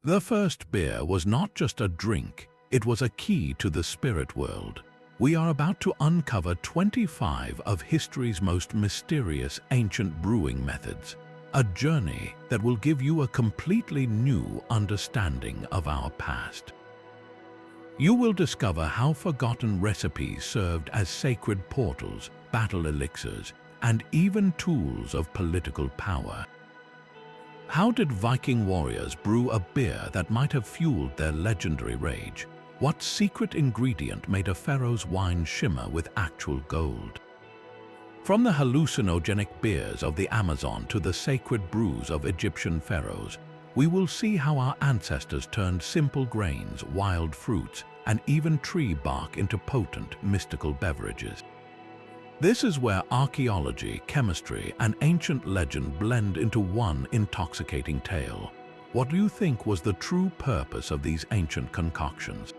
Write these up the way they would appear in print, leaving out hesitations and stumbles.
The first beer was not just a drink, it was a key to the spirit world. We are about to uncover 25 of history's most mysterious ancient brewing methods, a journey that will give you a completely new understanding of our past. You will discover how forgotten recipes served as sacred portals, battle elixirs, and even tools of political power. How did Viking warriors brew a beer that might have fueled their legendary rage? What secret ingredient made a pharaoh's wine shimmer with actual gold? From the hallucinogenic beers of the Amazon to the sacred brews of Egyptian pharaohs, we will see how our ancestors turned simple grains, wild fruits, and even tree bark into potent, mystical beverages. This is where archaeology, chemistry, and ancient legend blend into one intoxicating tale. What do you think was the true purpose of these ancient concoctions?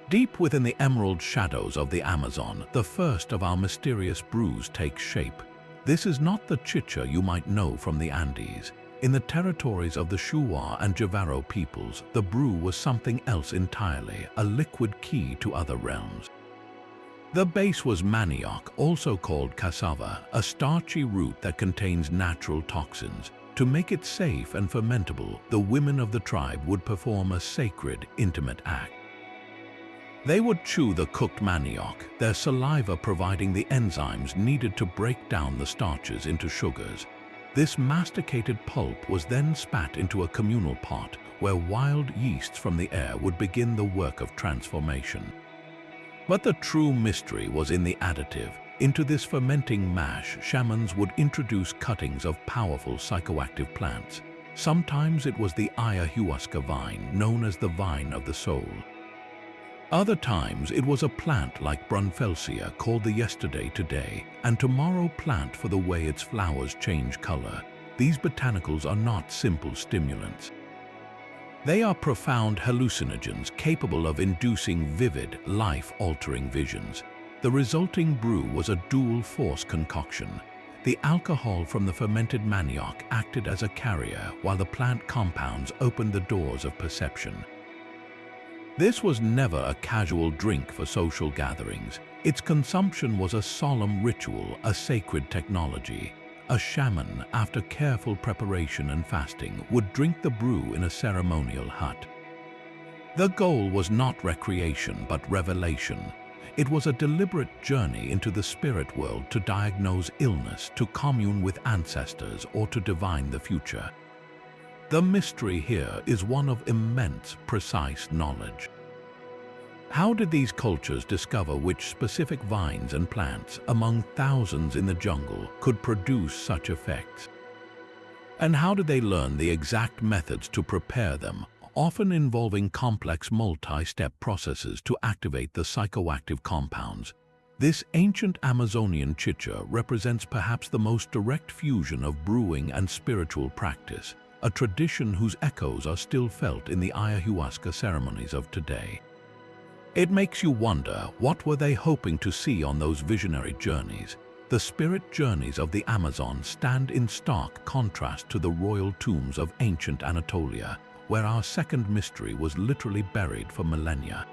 Deep within the emerald shadows of the Amazon, the first of our mysterious brews takes shape. This is not the chicha you might know from the Andes. In the territories of the Shuar and Javaro peoples, the brew was something else entirely, a liquid key to other realms. The base was manioc, also called cassava, a starchy root that contains natural toxins. To make it safe and fermentable, the women of the tribe would perform a sacred, intimate act. They would chew the cooked manioc, their saliva providing the enzymes needed to break down the starches into sugars. This masticated pulp was then spat into a communal pot, where wild yeasts from the air would begin the work of transformation. But the true mystery was in the additive. Into this fermenting mash, shamans would introduce cuttings of powerful psychoactive plants. Sometimes it was the ayahuasca vine, known as the vine of the soul. Other times it was a plant like Brunfelsia called the yesterday today and tomorrow plant for the way its flowers change color. These botanicals are not simple stimulants. They are profound hallucinogens capable of inducing vivid, life-altering visions. The resulting brew was a dual-force concoction. The alcohol from the fermented manioc acted as a carrier while the plant compounds opened the doors of perception. This was never a casual drink for social gatherings. Its consumption was a solemn ritual, a sacred technology. A shaman, after careful preparation and fasting, would drink the brew in a ceremonial hut. The goal was not recreation but revelation. It was a deliberate journey into the spirit world to diagnose illness, to commune with ancestors, or to divine the future. The mystery here is one of immense, precise knowledge. How did these cultures discover which specific vines and plants, among thousands in the jungle, could produce such effects? And how did they learn the exact methods to prepare them, often involving complex multi-step processes to activate the psychoactive compounds? This ancient Amazonian chicha represents perhaps the most direct fusion of brewing and spiritual practice, a tradition whose echoes are still felt in the ayahuasca ceremonies of today. It makes you wonder, what were they hoping to see on those visionary journeys? The spirit journeys of the Amazon stand in stark contrast to the royal tombs of ancient Anatolia, where our second mystery was literally buried for millennia.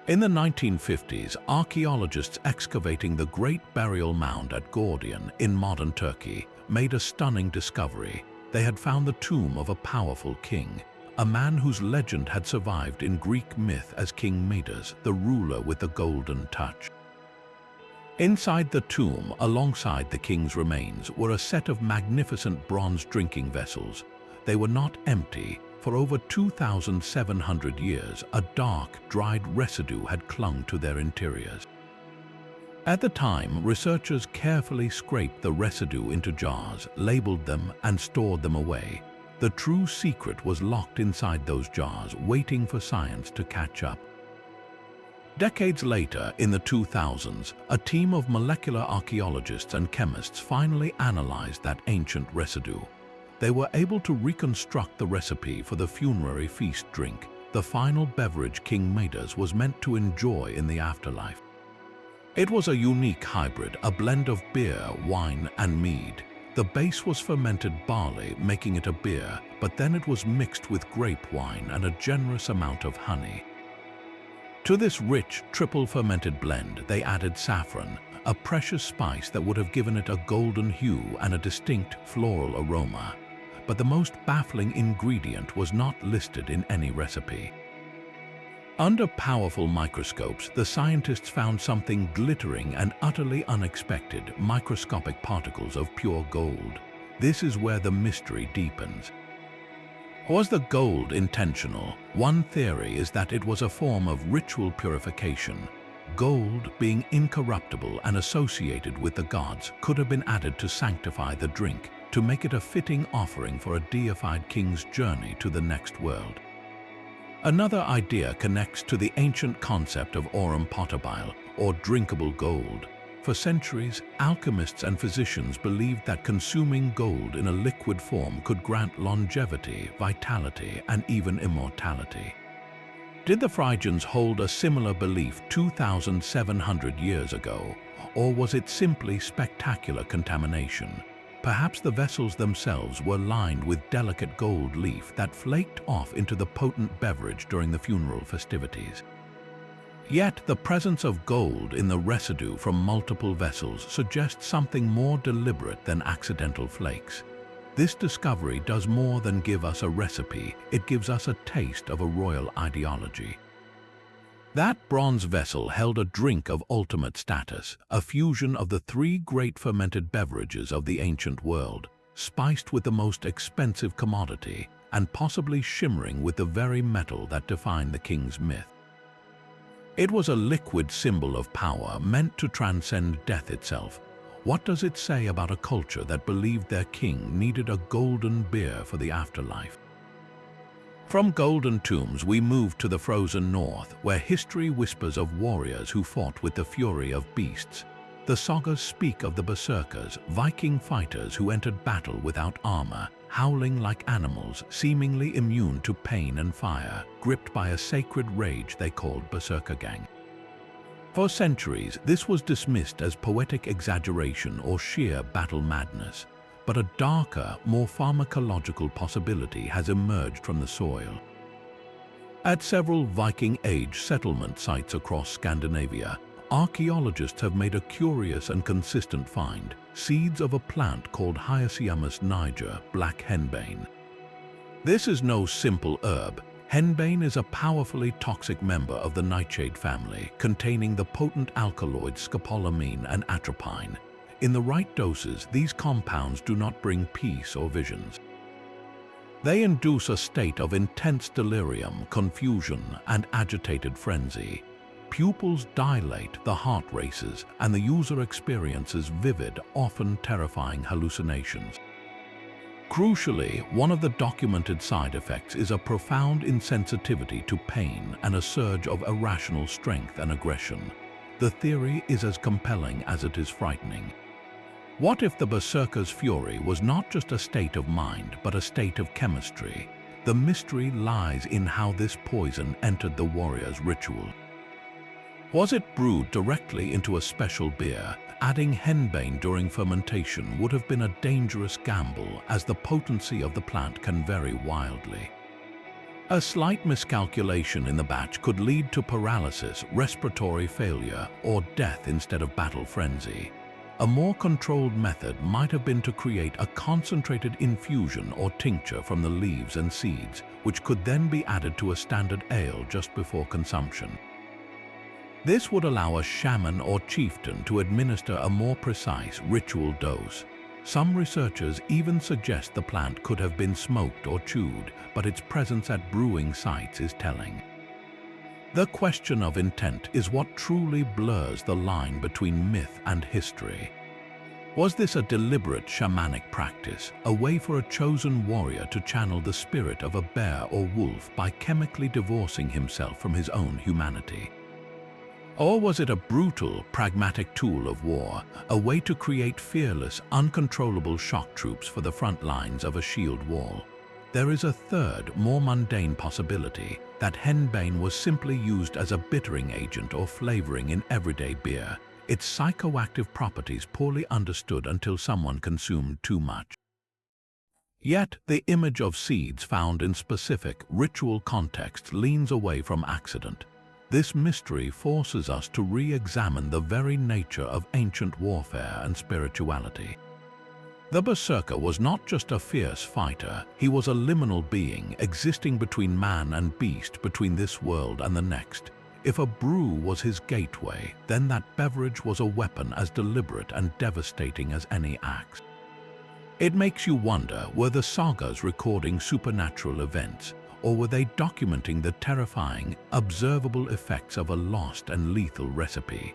In the 1950s, archaeologists excavating the Great Burial Mound at Gordion in modern Turkey made a stunning discovery. They had found the tomb of a powerful king, a man whose legend had survived in Greek myth as King Midas, the ruler with the golden touch. Inside the tomb, alongside the king's remains, were a set of magnificent bronze drinking vessels. They were not empty. For over 2,700 years, a dark, dried residue had clung to their interiors. At the time, researchers carefully scraped the residue into jars, labeled them, and stored them away. The true secret was locked inside those jars, waiting for science to catch up. Decades later, in the 2000s, a team of molecular archaeologists and chemists finally analyzed that ancient residue. They were able to reconstruct the recipe for the funerary feast drink, the final beverage King Midas was meant to enjoy in the afterlife. It was a unique hybrid, a blend of beer, wine, and mead, The base was fermented barley, making it a beer, but then it was mixed with grape wine and a generous amount of honey. To this rich, triple-fermented blend, they added saffron, a precious spice that would have given it a golden hue and a distinct floral aroma. But the most baffling ingredient was not listed in any recipe. Under powerful microscopes, the scientists found something glittering and utterly unexpected: microscopic particles of pure gold. This is where the mystery deepens. Was the gold intentional? One theory is that it was a form of ritual purification. Gold, being incorruptible and associated with the gods, could have been added to sanctify the drink, to make it a fitting offering for a deified king's journey to the next world. Another idea connects to the ancient concept of aurum potabile, or drinkable gold. For centuries, alchemists and physicians believed that consuming gold in a liquid form could grant longevity, vitality, and even immortality. Did the Phrygians hold a similar belief 2,700 years ago, or was it simply spectacular contamination? Perhaps the vessels themselves were lined with delicate gold leaf that flaked off into the potent beverage during the funeral festivities. Yet the presence of gold in the residue from multiple vessels suggests something more deliberate than accidental flakes. This discovery does more than give us a recipe, it gives us a taste of a royal ideology. That bronze vessel held a drink of ultimate status, a fusion of the three great fermented beverages of the ancient world, spiced with the most expensive commodity and possibly shimmering with the very metal that defined the king's myth. It was a liquid symbol of power meant to transcend death itself. What does it say about a culture that believed their king needed a golden beer for the afterlife? From golden tombs, we move to the frozen north, where history whispers of warriors who fought with the fury of beasts. The sagas speak of the berserkers, Viking fighters who entered battle without armor, howling like animals, seemingly immune to pain and fire, gripped by a sacred rage they called berserker gang. For centuries, this was dismissed as poetic exaggeration or sheer battle madness. But a darker, more pharmacological possibility has emerged from the soil. At several Viking-age settlement sites across Scandinavia, archaeologists have made a curious and consistent find: seeds of a plant called Hyoscyamus niger, black henbane. This is no simple herb. Henbane is a powerfully toxic member of the nightshade family, containing the potent alkaloids scopolamine and atropine. In the right doses, these compounds do not bring peace or visions. They induce a state of intense delirium, confusion, and agitated frenzy. Pupils dilate, the heart races, and the user experiences vivid, often terrifying hallucinations. Crucially, one of the documented side effects is a profound insensitivity to pain and a surge of irrational strength and aggression. The theory is as compelling as it is frightening. What if the berserker's fury was not just a state of mind, but a state of chemistry? The mystery lies in how this poison entered the warrior's ritual. Was it brewed directly into a special beer? Adding henbane during fermentation would have been a dangerous gamble, as the potency of the plant can vary wildly. A slight miscalculation in the batch could lead to paralysis, respiratory failure, or death instead of battle frenzy. A more controlled method might have been to create a concentrated infusion or tincture from the leaves and seeds, which could then be added to a standard ale just before consumption. This would allow a shaman or chieftain to administer a more precise ritual dose. Some researchers even suggest the plant could have been smoked or chewed, but its presence at brewing sites is telling. The question of intent is what truly blurs the line between myth and history. Was this a deliberate shamanic practice, a way for a chosen warrior to channel the spirit of a bear or wolf by chemically divorcing himself from his own humanity? Or was it a brutal, pragmatic tool of war, a way to create fearless, uncontrollable shock troops for the front lines of a shield wall? There is a third, more mundane possibility, that henbane was simply used as a bittering agent or flavoring in everyday beer. its psychoactive properties poorly understood until someone consumed too much. Yet, the image of seeds found in specific ritual contexts leans away from accident. This mystery forces us to re-examine the very nature of ancient warfare and spirituality. The berserker was not just a fierce fighter, he was a liminal being existing between man and beast, between this world and the next. If a brew was his gateway, then that beverage was a weapon as deliberate and devastating as any axe. It makes you wonder, were the sagas recording supernatural events, or were they documenting the terrifying, observable effects of a lost and lethal recipe?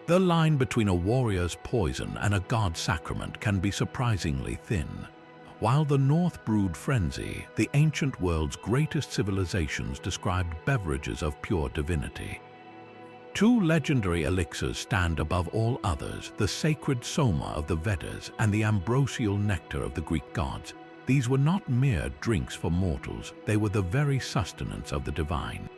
The line between a warrior's poison and a god's sacrament can be surprisingly thin. While the North brewed frenzy, the ancient world's greatest civilizations described beverages of pure divinity. Two legendary elixirs stand above all others, the sacred Soma of the Vedas and the ambrosial nectar of the Greek gods. These were not mere drinks for mortals, they were the very sustenance of the divine.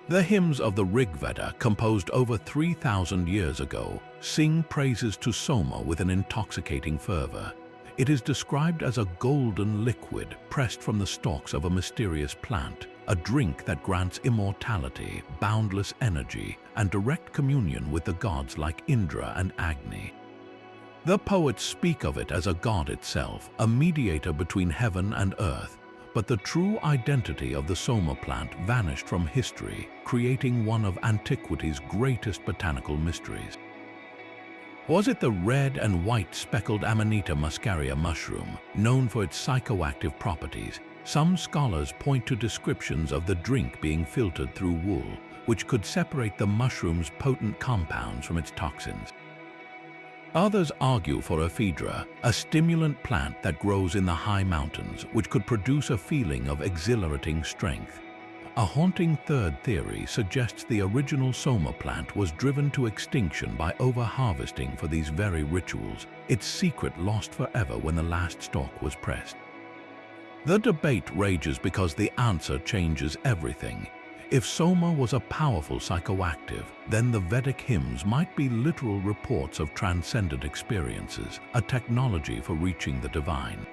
The hymns of the Rig Veda, composed over 3,000 years ago, sing praises to Soma with an intoxicating fervor. It is described as a golden liquid pressed from the stalks of a mysterious plant, a drink that grants immortality, boundless energy, and direct communion with the gods like Indra and Agni. The poets speak of it as a god itself, a mediator between heaven and earth. But the true identity of the Soma plant vanished from history, creating one of antiquity's greatest botanical mysteries. Was it the red and white speckled Amanita muscaria mushroom, known for its psychoactive properties? Some scholars point to descriptions of the drink being filtered through wool, which could separate the mushroom's potent compounds from its toxins. Others argue for ephedra, a stimulant plant that grows in the high mountains, which could produce a feeling of exhilarating strength. A haunting third theory suggests the original Soma plant was driven to extinction by over-harvesting for these very rituals, its secret lost forever when the last stalk was pressed. The debate rages because the answer changes everything. If Soma was a powerful psychoactive, then the Vedic hymns might be literal reports of transcendent experiences, a technology for reaching the divine.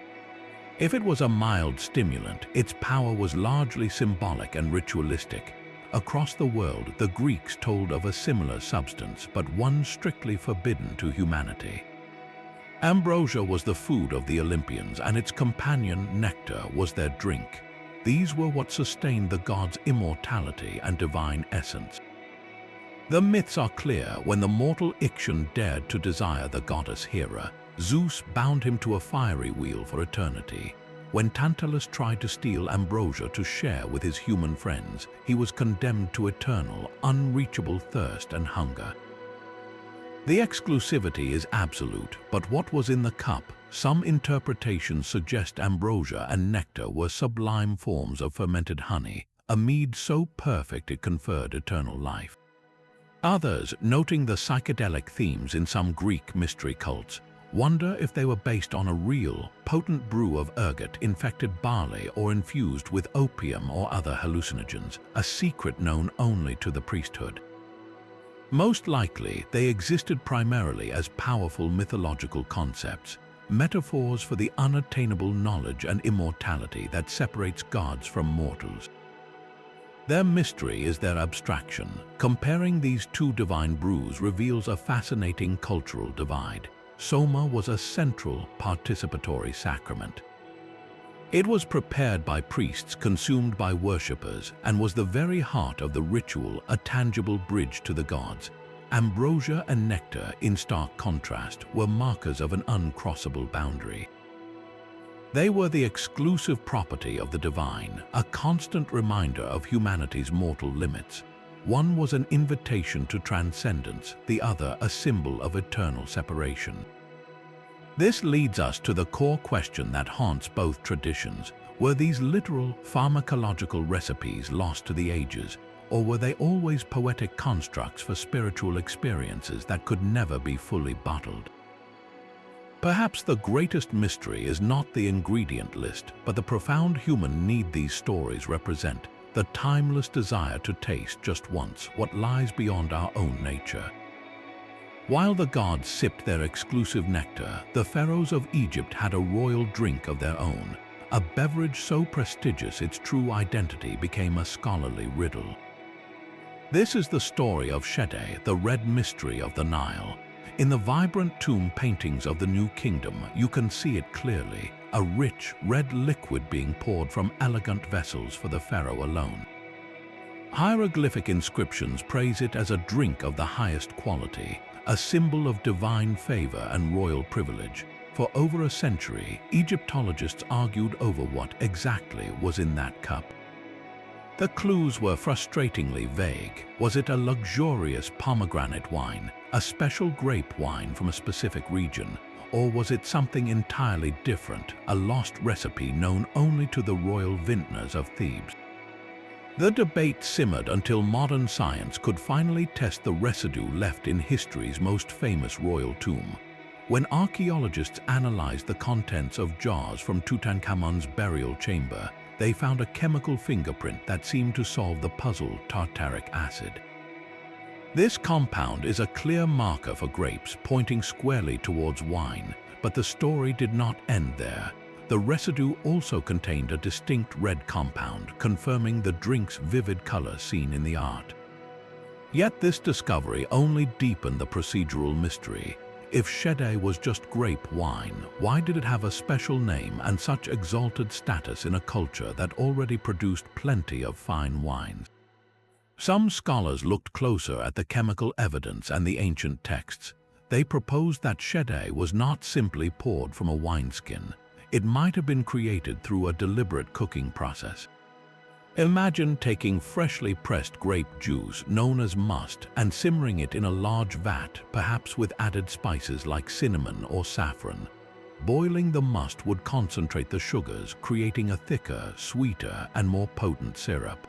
If it was a mild stimulant, its power was largely symbolic and ritualistic. Across the world, the Greeks told of a similar substance, but one strictly forbidden to humanity. Ambrosia was the food of the Olympians, and its companion, nectar, was their drink. These were what sustained the gods' immortality and divine essence. The myths are clear. When the mortal Ixion dared to desire the goddess Hera, Zeus bound him to a fiery wheel for eternity. When Tantalus tried to steal ambrosia to share with his human friends, he was condemned to eternal, unreachable thirst and hunger. The exclusivity is absolute, but what was in the cup? Some interpretations suggest ambrosia and nectar were sublime forms of fermented honey, a mead so perfect it conferred eternal life. Others, noting the psychedelic themes in some Greek mystery cults, wonder if they were based on a real, potent brew of ergot, infected barley, or infused with opium or other hallucinogens, a secret known only to the priesthood. Most likely, they existed primarily as powerful mythological concepts, metaphors for the unattainable knowledge and immortality that separates gods from mortals. Their mystery is their abstraction. Comparing these two divine brews reveals a fascinating cultural divide. Soma was a central, participatory sacrament. It was prepared by priests, consumed by worshippers, and was the very heart of the ritual, a tangible bridge to the gods. Ambrosia and nectar, in stark contrast, were markers of an uncrossable boundary. They were the exclusive property of the divine, a constant reminder of humanity's mortal limits. One was an invitation to transcendence, the other a symbol of eternal separation. This leads us to the core question that haunts both traditions. Were these literal, pharmacological recipes lost to the ages, or were they always poetic constructs for spiritual experiences that could never be fully bottled? Perhaps the greatest mystery is not the ingredient list, but the profound human need these stories represent, the timeless desire to taste just once what lies beyond our own nature. While the gods sipped their exclusive nectar, the pharaohs of Egypt had a royal drink of their own, a beverage so prestigious its true identity became a scholarly riddle. This is the story of Shedeh, the red mystery of the Nile. In the vibrant tomb paintings of the New Kingdom, you can see it clearly, a rich, red liquid being poured from elegant vessels for the pharaoh alone. Hieroglyphic inscriptions praise it as a drink of the highest quality, a symbol of divine favor and royal privilege. For over a century, Egyptologists argued over what exactly was in that cup. The clues were frustratingly vague. Was it a luxurious pomegranate wine, a special grape wine from a specific region, or was it something entirely different, a lost recipe known only to the royal vintners of Thebes? The debate simmered until modern science could finally test the residue left in history's most famous royal tomb. When archaeologists analyzed the contents of jars from Tutankhamun's burial chamber, they found a chemical fingerprint that seemed to solve the puzzle: tartaric acid. This compound is a clear marker for grapes, pointing squarely towards wine, but the story did not end there. The residue also contained a distinct red compound, confirming the drink's vivid color seen in the art. Yet this discovery only deepened the procedural mystery. If Shedeh was just grape wine, why did it have a special name and such exalted status in a culture that already produced plenty of fine wines? Some scholars looked closer at the chemical evidence and the ancient texts. They proposed that Shedeh was not simply poured from a wineskin. It might have been created through a deliberate cooking process. Imagine taking freshly pressed grape juice, known as must, and simmering it in a large vat, perhaps with added spices like cinnamon or saffron. Boiling the must would concentrate the sugars, creating a thicker, sweeter, and more potent syrup.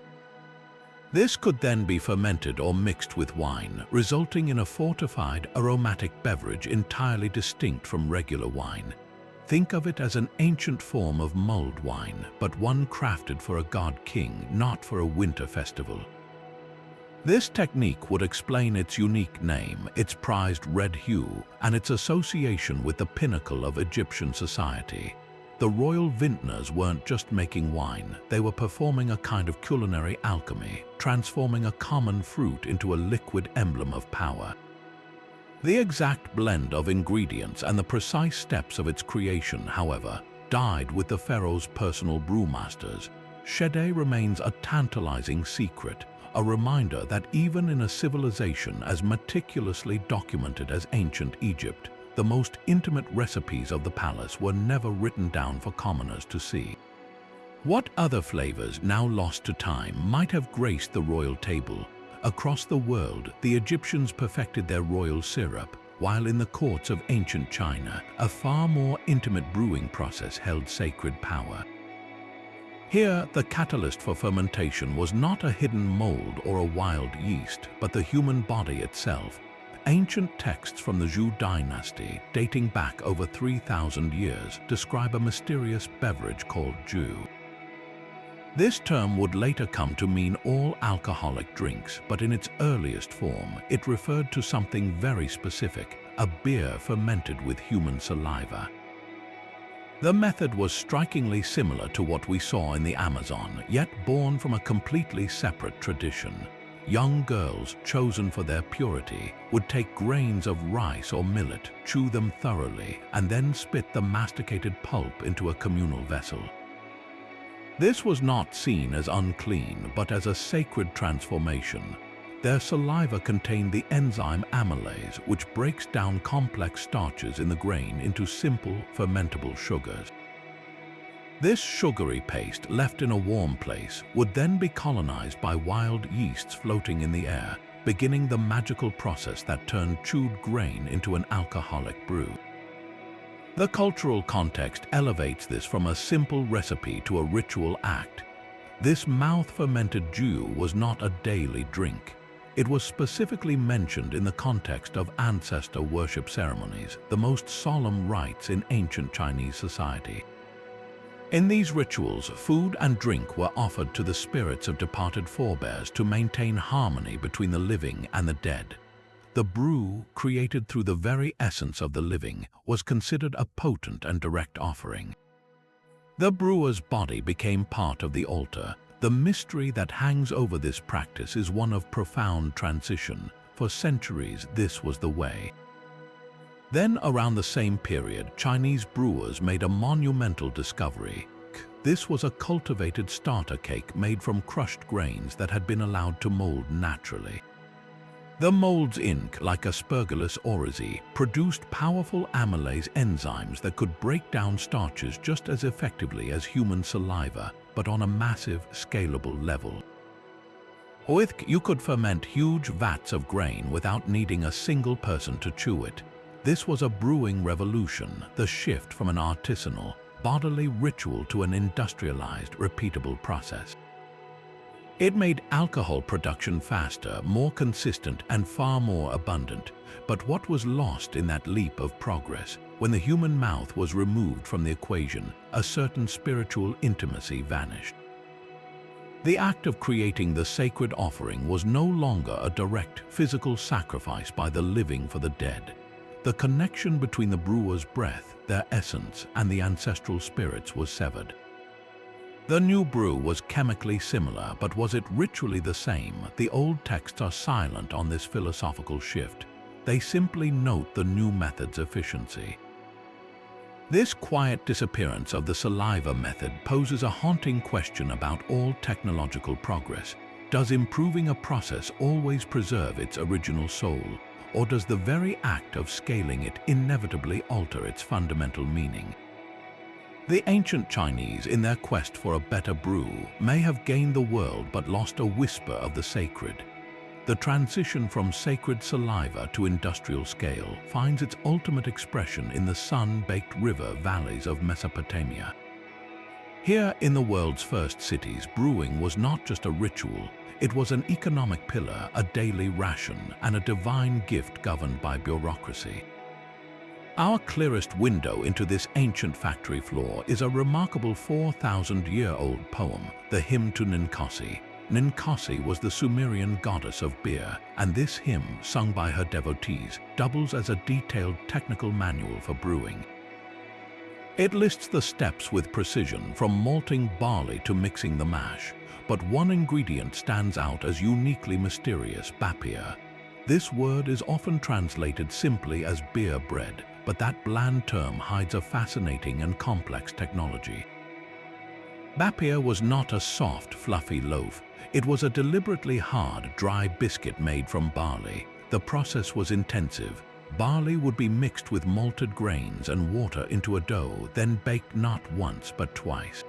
This could then be fermented or mixed with wine, resulting in a fortified, aromatic beverage entirely distinct from regular wine. Think of it as an ancient form of mulled wine, but one crafted for a god-king, not for a winter festival. This technique would explain its unique name, its prized red hue, and its association with the pinnacle of Egyptian society. The royal vintners weren't just making wine, they were performing a kind of culinary alchemy, transforming a common fruit into a liquid emblem of power. The exact blend of ingredients and the precise steps of its creation, however, died with the pharaoh's personal brewmasters. Shedeh remains a tantalizing secret, a reminder that even in a civilization as meticulously documented as ancient Egypt, the most intimate recipes of the palace were never written down for commoners to see. What other flavors, now lost to time, might have graced the royal table? Across the world, the Egyptians perfected their royal syrup, while in the courts of ancient China, a far more intimate brewing process held sacred power. Here, the catalyst for fermentation was not a hidden mold or a wild yeast, but the human body itself. Ancient texts from the Zhou dynasty, dating back over 3,000 years, describe a mysterious beverage called jus. This term would later come to mean all alcoholic drinks, but in its earliest form, it referred to something very specific, a beer fermented with human saliva. The method was strikingly similar to what we saw in the Amazon, yet born from a completely separate tradition. Young girls, chosen for their purity, would take grains of rice or millet, chew them thoroughly, and then spit the masticated pulp into a communal vessel. This was not seen as unclean, but as a sacred transformation. Their saliva contained the enzyme amylase, which breaks down complex starches in the grain into simple, fermentable sugars. This sugary paste, left in a warm place, would then be colonized by wild yeasts floating in the air, beginning the magical process that turned chewed grain into an alcoholic brew. The cultural context elevates this from a simple recipe to a ritual act. This mouth-fermented jus was not a daily drink. It was specifically mentioned in the context of ancestor worship ceremonies, the most solemn rites in ancient Chinese society. In these rituals, food and drink were offered to the spirits of departed forebears to maintain harmony between the living and the dead. The brew, created through the very essence of the living, was considered a potent and direct offering. The brewer's body became part of the altar. The mystery that hangs over this practice is one of profound transition. For centuries, this was the way. Then, around the same period, Chinese brewers made a monumental discovery. This was a cultivated starter cake made from crushed grains that had been allowed to mold naturally. The mold's ink, like Aspergillus oryzae, produced powerful amylase enzymes that could break down starches just as effectively as human saliva, but on a massive, scalable level. You could ferment huge vats of grain without needing a single person to chew it. This was a brewing revolution, the shift from an artisanal, bodily ritual to an industrialized, repeatable process. It made alcohol production faster, more consistent, and far more abundant. But what was lost in that leap of progress? When the human mouth was removed from the equation, a certain spiritual intimacy vanished. The act of creating the sacred offering was no longer a direct physical sacrifice by the living for the dead. The connection between the brewer's breath, their essence, and the ancestral spirits was severed. The new brew was chemically similar, but was it ritually the same? The old texts are silent on this philosophical shift. They simply note the new method's efficiency. This quiet disappearance of the saliva method poses a haunting question about all technological progress. Does improving a process always preserve its original soul, or does the very act of scaling it inevitably alter its fundamental meaning? The ancient Chinese, in their quest for a better brew, may have gained the world but lost a whisper of the sacred. The transition from sacred saliva to industrial scale finds its ultimate expression in the sun-baked river valleys of Mesopotamia. Here, in the world's first cities, brewing was not just a ritual, it was an economic pillar, a daily ration, and a divine gift governed by bureaucracy. Our clearest window into this ancient factory floor is a remarkable 4,000-year-old poem, the Hymn to Ninkasi. Ninkasi was the Sumerian goddess of beer, and this hymn, sung by her devotees, doubles as a detailed technical manual for brewing. It lists the steps with precision, from malting barley to mixing the mash, but one ingredient stands out as uniquely mysterious: bapia. This word is often translated simply as beer bread, but that bland term hides a fascinating and complex technology. Bapia was not a soft, fluffy loaf. It was a deliberately hard, dry biscuit made from barley. The process was intensive. Barley would be mixed with malted grains and water into a dough, then baked not once but twice.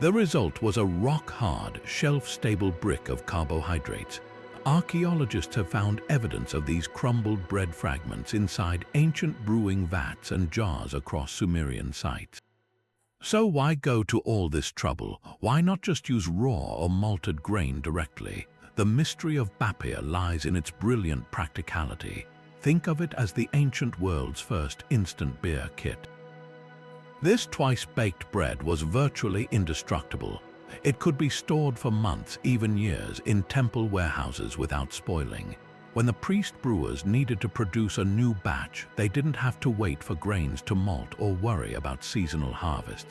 The result was a rock-hard, shelf-stable brick of carbohydrates. Archaeologists have found evidence of these crumbled bread fragments inside ancient brewing vats and jars across Sumerian sites. So why go to all this trouble? Why not just use raw or malted grain directly? The mystery of bapia lies in its brilliant practicality. Think of it as the ancient world's first instant beer kit. This twice-baked bread was virtually indestructible. It could be stored for months, even years, in temple warehouses without spoiling. When the priest brewers needed to produce a new batch, they didn't have to wait for grains to malt or worry about seasonal harvest.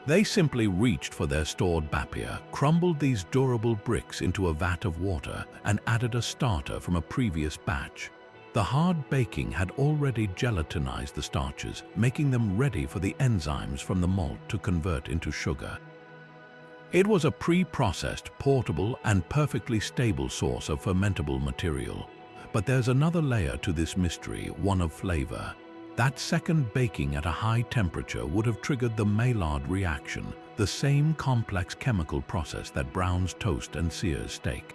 They simply reached for their stored bapia, crumbled these durable bricks into a vat of water, and added a starter from a previous batch. The hard baking had already gelatinized the starches, making them ready for the enzymes from the malt to convert into sugar. It was a pre-processed, portable, and perfectly stable source of fermentable material. But there's another layer to this mystery, one of flavor. That second baking at a high temperature would have triggered the Maillard reaction, the same complex chemical process that browns toast and sears steak.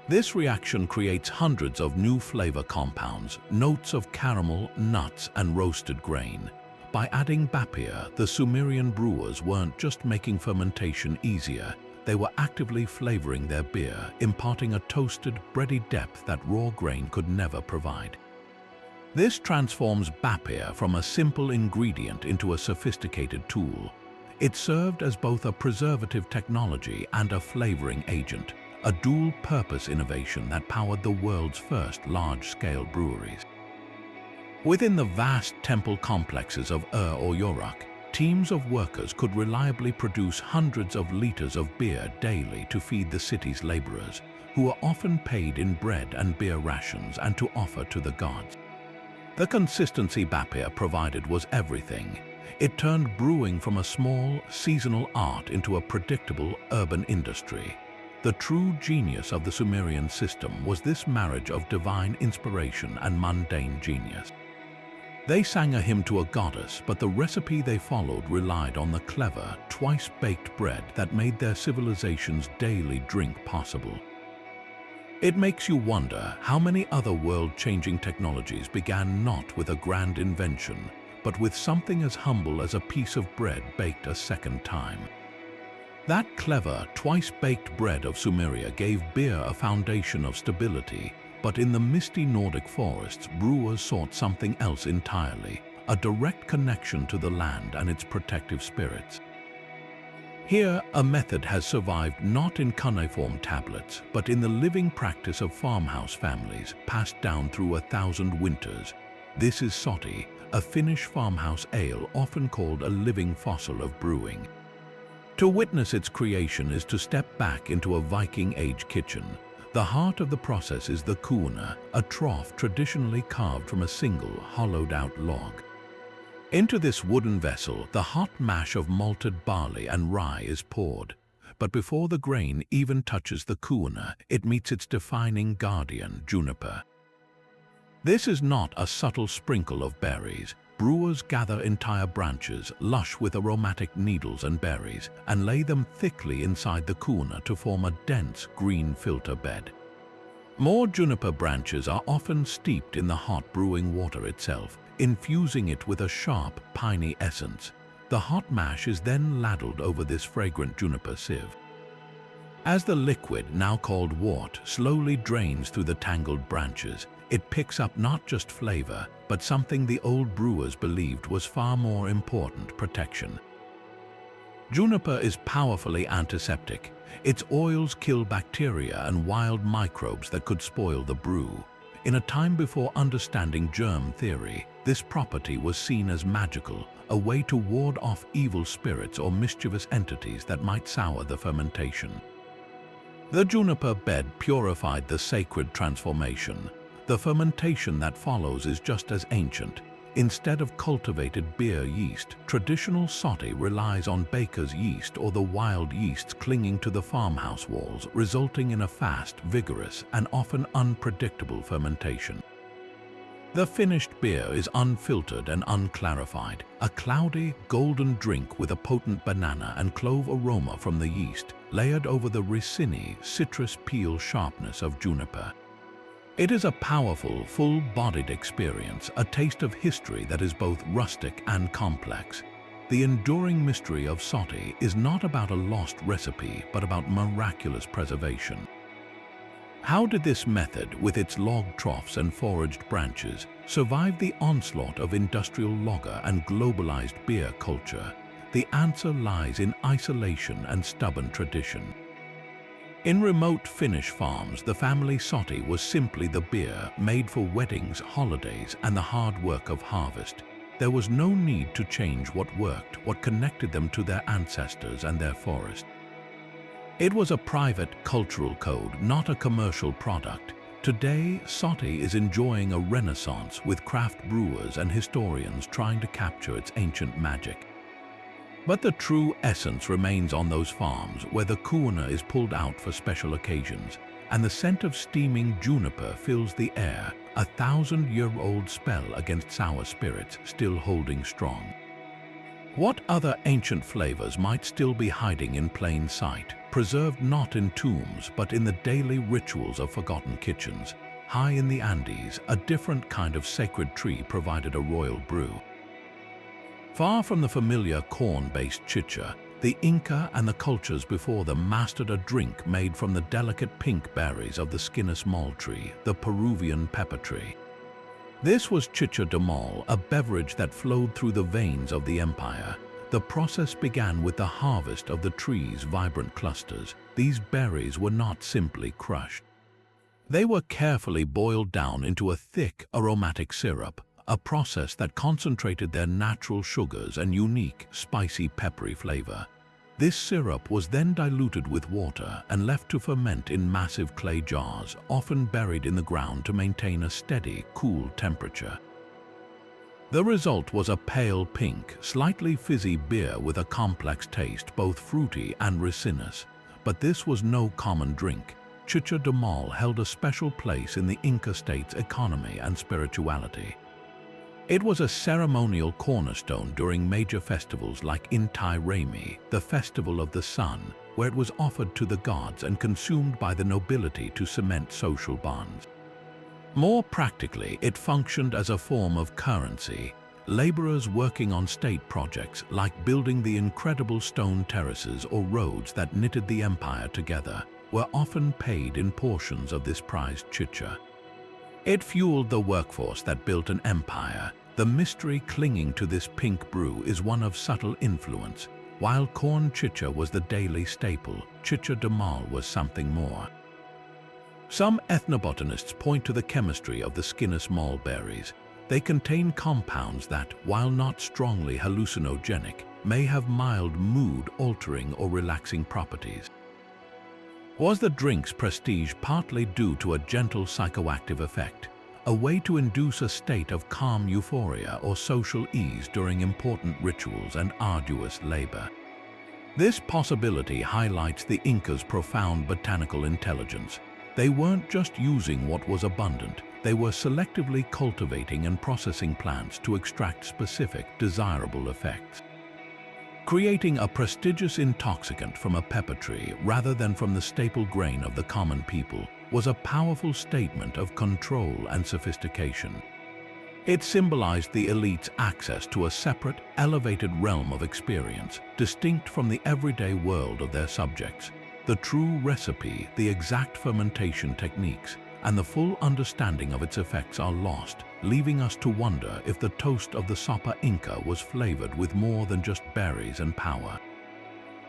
This reaction creates hundreds of new flavor compounds, notes of caramel, nuts, and roasted grain. By adding bapia, the Sumerian brewers weren't just making fermentation easier, they were actively flavoring their beer, imparting a toasted, bready depth that raw grain could never provide. This transforms bapia from a simple ingredient into a sophisticated tool. It served as both a preservative technology and a flavoring agent, a dual-purpose innovation that powered the world's first large-scale breweries. Within the vast temple complexes of or York, teams of workers could reliably produce hundreds of liters of beer daily to feed the city's laborers, who were often paid in bread and beer rations and to offer to the gods. The consistency Bapir provided was everything. It turned brewing from a small, seasonal art into a predictable urban industry. The true genius of the Sumerian system was this marriage of divine inspiration and mundane genius. They sang a hymn to a goddess, but the recipe they followed relied on the clever, twice-baked bread that made their civilization's daily drink possible. It makes you wonder how many other world-changing technologies began not with a grand invention, but with something as humble as a piece of bread baked a second time. That clever, twice-baked bread of Sumeria gave beer a foundation of stability, but in the misty Nordic forests, brewers sought something else entirely, a direct connection to the land and its protective spirits. Here, a method has survived not in cuneiform tablets, but in the living practice of farmhouse families, passed down through 1,000 winters. This is Soti, a Finnish farmhouse ale often called a living fossil of brewing. To witness its creation is to step back into a Viking Age kitchen. The heart of the process is the kuuna, a trough traditionally carved from a single, hollowed-out log. Into this wooden vessel, the hot mash of malted barley and rye is poured. But before the grain even touches the kuuna, it meets its defining guardian, juniper. This is not a subtle sprinkle of berries. Brewers gather entire branches, lush with aromatic needles and berries, and lay them thickly inside the kuuna to form a dense green filter bed. More juniper branches are often steeped in the hot brewing water itself, infusing it with a sharp, piney essence. The hot mash is then ladled over this fragrant juniper sieve. As the liquid, now called wort, slowly drains through the tangled branches, it picks up not just flavor, but something the old brewers believed was far more important: protection. Juniper is powerfully antiseptic. Its oils kill bacteria and wild microbes that could spoil the brew. In a time before understanding germ theory, this property was seen as magical, a way to ward off evil spirits or mischievous entities that might sour the fermentation. The juniper bed purified the sacred transformation. The fermentation that follows is just as ancient. Instead of cultivated beer yeast, traditional Soti relies on baker's yeast or the wild yeasts clinging to the farmhouse walls, resulting in a fast, vigorous, and often unpredictable fermentation. The finished beer is unfiltered and unclarified, a cloudy, golden drink with a potent banana and clove aroma from the yeast, layered over the ricini, citrus peel sharpness of juniper. It is a powerful, full-bodied experience, a taste of history that is both rustic and complex. The enduring mystery of Soti is not about a lost recipe, but about miraculous preservation. How did this method, with its log troughs and foraged branches, survive the onslaught of industrial lager and globalized beer culture? The answer lies in isolation and stubborn tradition. In remote Finnish farms, the family Soti was simply the beer made for weddings, holidays, and the hard work of harvest. There was no need to change what worked, what connected them to their ancestors and their forest. It was a private cultural code, not a commercial product. Today, Soti is enjoying a renaissance with craft brewers and historians trying to capture its ancient magic. But the true essence remains on those farms where the kuuna is pulled out for special occasions, and the scent of steaming juniper fills the air, a 1,000-year-old spell against sour spirits still holding strong. What other ancient flavors might still be hiding in plain sight, preserved not in tombs but in the daily rituals of forgotten kitchens? High in the Andes, a different kind of sacred tree provided a royal brew. Far from the familiar corn-based chicha, the Inca and the cultures before them mastered a drink made from the delicate pink berries of the Skinus mall tree, the Peruvian pepper tree. This was chicha de mall, a beverage that flowed through the veins of the empire. The process began with the harvest of the tree's vibrant clusters. These berries were not simply crushed. They were carefully boiled down into a thick, aromatic syrup, a process that concentrated their natural sugars and unique, spicy, peppery flavor. This syrup was then diluted with water and left to ferment in massive clay jars, often buried in the ground to maintain a steady, cool temperature. The result was a pale pink, slightly fizzy beer with a complex taste, both fruity and resinous. But this was no common drink. Chicha de Mal held a special place in the Inca state's economy and spirituality. It was a ceremonial cornerstone during major festivals like Inti Raymi, the Festival of the Sun, where it was offered to the gods and consumed by the nobility to cement social bonds. More practically, it functioned as a form of currency. Laborers working on state projects, like building the incredible stone terraces or roads that knitted the empire together, were often paid in portions of this prized chicha. It fueled the workforce that built an empire. The mystery clinging to this pink brew is one of subtle influence. While corn chicha was the daily staple, chicha de Mal was something more. Some ethnobotanists point to the chemistry of the skinous mal berries. They contain compounds that, while not strongly hallucinogenic, may have mild mood-altering or relaxing properties. Was the drink's prestige partly due to a gentle psychoactive effect, a way to induce a state of calm euphoria or social ease during important rituals and arduous labor? This possibility highlights the Incas' profound botanical intelligence. They weren't just using what was abundant, they were selectively cultivating and processing plants to extract specific, desirable effects. Creating a prestigious intoxicant from a pepper tree rather than from the staple grain of the common people was a powerful statement of control and sophistication. It symbolized the elite's access to a separate, elevated realm of experience, distinct from the everyday world of their subjects. The true recipe, the exact fermentation techniques, and the full understanding of its effects are lost, leaving us to wonder if the toast of the Sopa Inca was flavored with more than just berries and power.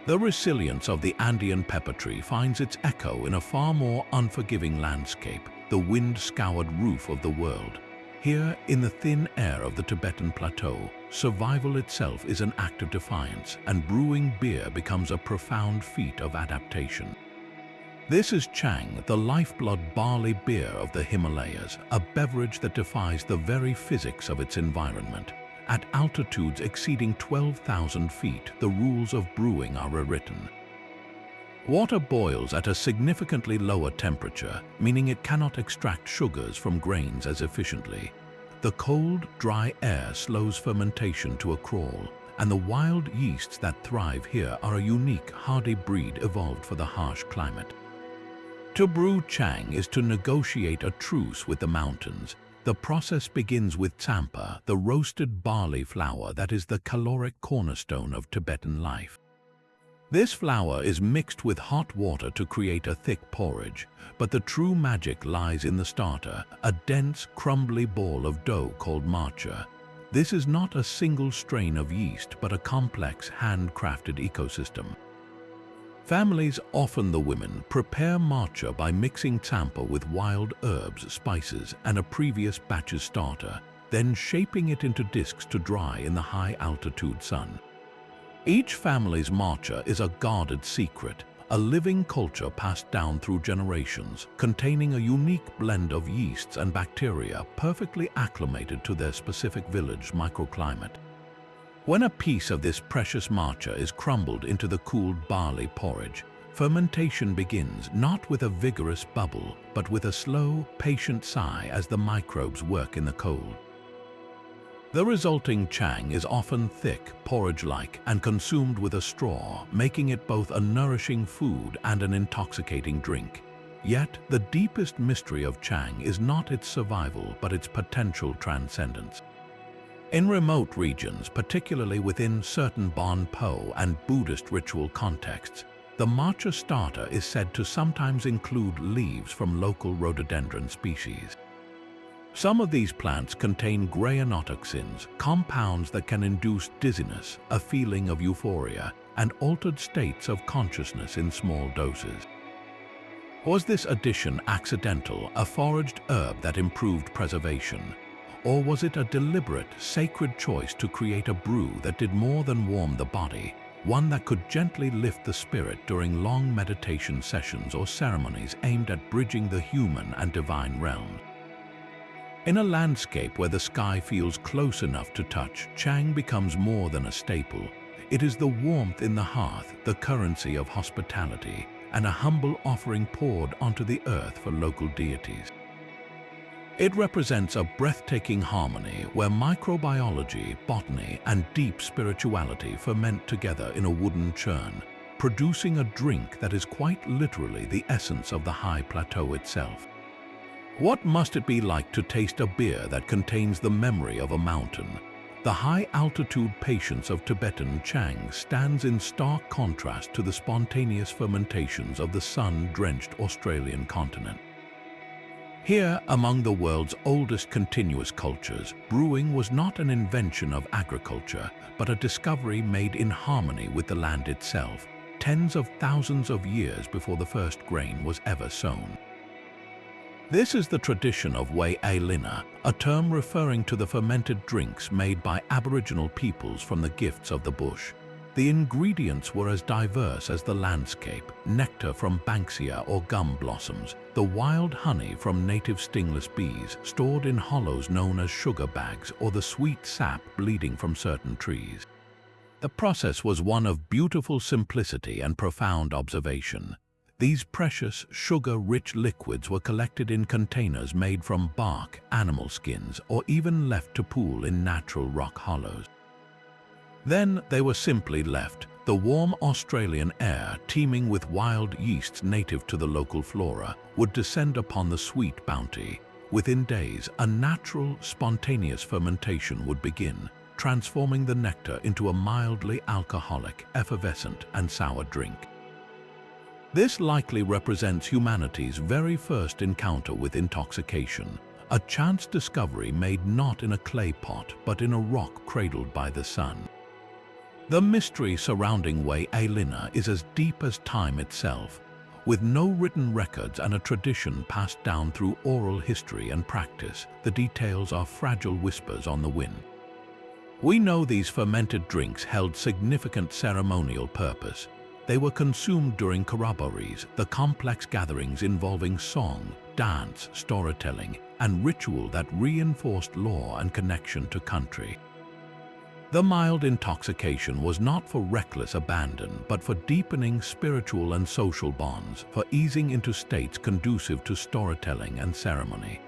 The resilience of the Andean pepper tree finds its echo in a far more unforgiving landscape, the wind-scoured roof of the world. Here, in the thin air of the Tibetan plateau, survival itself is an act of defiance, and brewing beer becomes a profound feat of adaptation. This is Chang, the lifeblood barley beer of the Himalayas, a beverage that defies the very physics of its environment. At altitudes exceeding 12,000 feet, the rules of brewing are rewritten. Water boils at a significantly lower temperature, meaning it cannot extract sugars from grains as efficiently. The cold, dry air slows fermentation to a crawl, and the wild yeasts that thrive here are a unique, hardy breed evolved for the harsh climate. To brew Chang is to negotiate a truce with the mountains. The process begins with tsampa, the roasted barley flour that is the caloric cornerstone of Tibetan life. This flour is mixed with hot water to create a thick porridge, but the true magic lies in the starter, a dense, crumbly ball of dough called matcha. This is not a single strain of yeast, but a complex, handcrafted ecosystem. Families, often the women, prepare matcha by mixing tsampa with wild herbs, spices, and a previous batch's starter, then shaping it into discs to dry in the high-altitude sun. Each family's matcha is a guarded secret, a living culture passed down through generations, containing a unique blend of yeasts and bacteria perfectly acclimated to their specific village microclimate. When a piece of this precious matcha is crumbled into the cooled barley porridge, fermentation begins not with a vigorous bubble, but with a slow, patient sigh as the microbes work in the cold. The resulting Chang is often thick, porridge-like, and consumed with a straw, making it both a nourishing food and an intoxicating drink. Yet, the deepest mystery of Chang is not its survival, but its potential transcendence. In remote regions, particularly within certain Bon Po and Buddhist ritual contexts, the matcha starter is said to sometimes include leaves from local rhododendron species. Some of these plants contain granotoxins, compounds that can induce dizziness, a feeling of euphoria, and altered states of consciousness in small doses. Was this addition accidental, a foraged herb that improved preservation? Or was it a deliberate, sacred choice to create a brew that did more than warm the body, one that could gently lift the spirit during long meditation sessions or ceremonies aimed at bridging the human and divine realms? In a landscape where the sky feels close enough to touch, Chang becomes more than a staple. It is the warmth in the hearth, the currency of hospitality, and a humble offering poured onto the earth for local deities. It represents a breathtaking harmony where microbiology, botany, and deep spirituality ferment together in a wooden churn, producing a drink that is quite literally the essence of the high plateau itself. What must it be like to taste a beer that contains the memory of a mountain? The high-altitude patience of Tibetan Chang stands in stark contrast to the spontaneous fermentations of the sun-drenched Australian continent. Here, among the world's oldest continuous cultures, brewing was not an invention of agriculture, but a discovery made in harmony with the land itself, tens of thousands of years before the first grain was ever sown. This is the tradition of Wei Lina, a term referring to the fermented drinks made by Aboriginal peoples from the gifts of the bush. The ingredients were as diverse as the landscape: nectar from banksia or gum blossoms, the wild honey from native stingless bees stored in hollows known as sugar bags, or the sweet sap bleeding from certain trees. The process was one of beautiful simplicity and profound observation. These precious, sugar-rich liquids were collected in containers made from bark, animal skins, or even left to pool in natural rock hollows. Then they were simply left. The warm Australian air, teeming with wild yeasts native to the local flora, would descend upon the sweet bounty. Within days, a natural, spontaneous fermentation would begin, transforming the nectar into a mildly alcoholic, effervescent, and sour drink. This likely represents humanity's very first encounter with intoxication, a chance discovery made not in a clay pot but in a rock cradled by the sun. The mystery surrounding Wei Lina is as deep as time itself, with no written records and a tradition passed down through oral history and practice. The details are fragile whispers on the wind. We know these fermented drinks held significant ceremonial purpose. They were consumed during corroborees, the complex gatherings involving song, dance, storytelling, and ritual that reinforced law and connection to country. The mild intoxication was not for reckless abandon, but for deepening spiritual and social bonds, for easing into states conducive to storytelling and ceremony.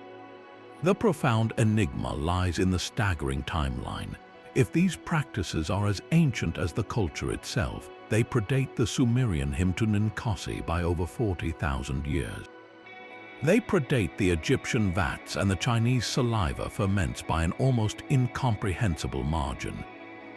The profound enigma lies in the staggering timeline. If these practices are as ancient as the culture itself, they predate the Sumerian Himtu-Ninkosi by over 40,000 years. They predate the Egyptian vats, and the Chinese saliva ferments by an almost incomprehensible margin.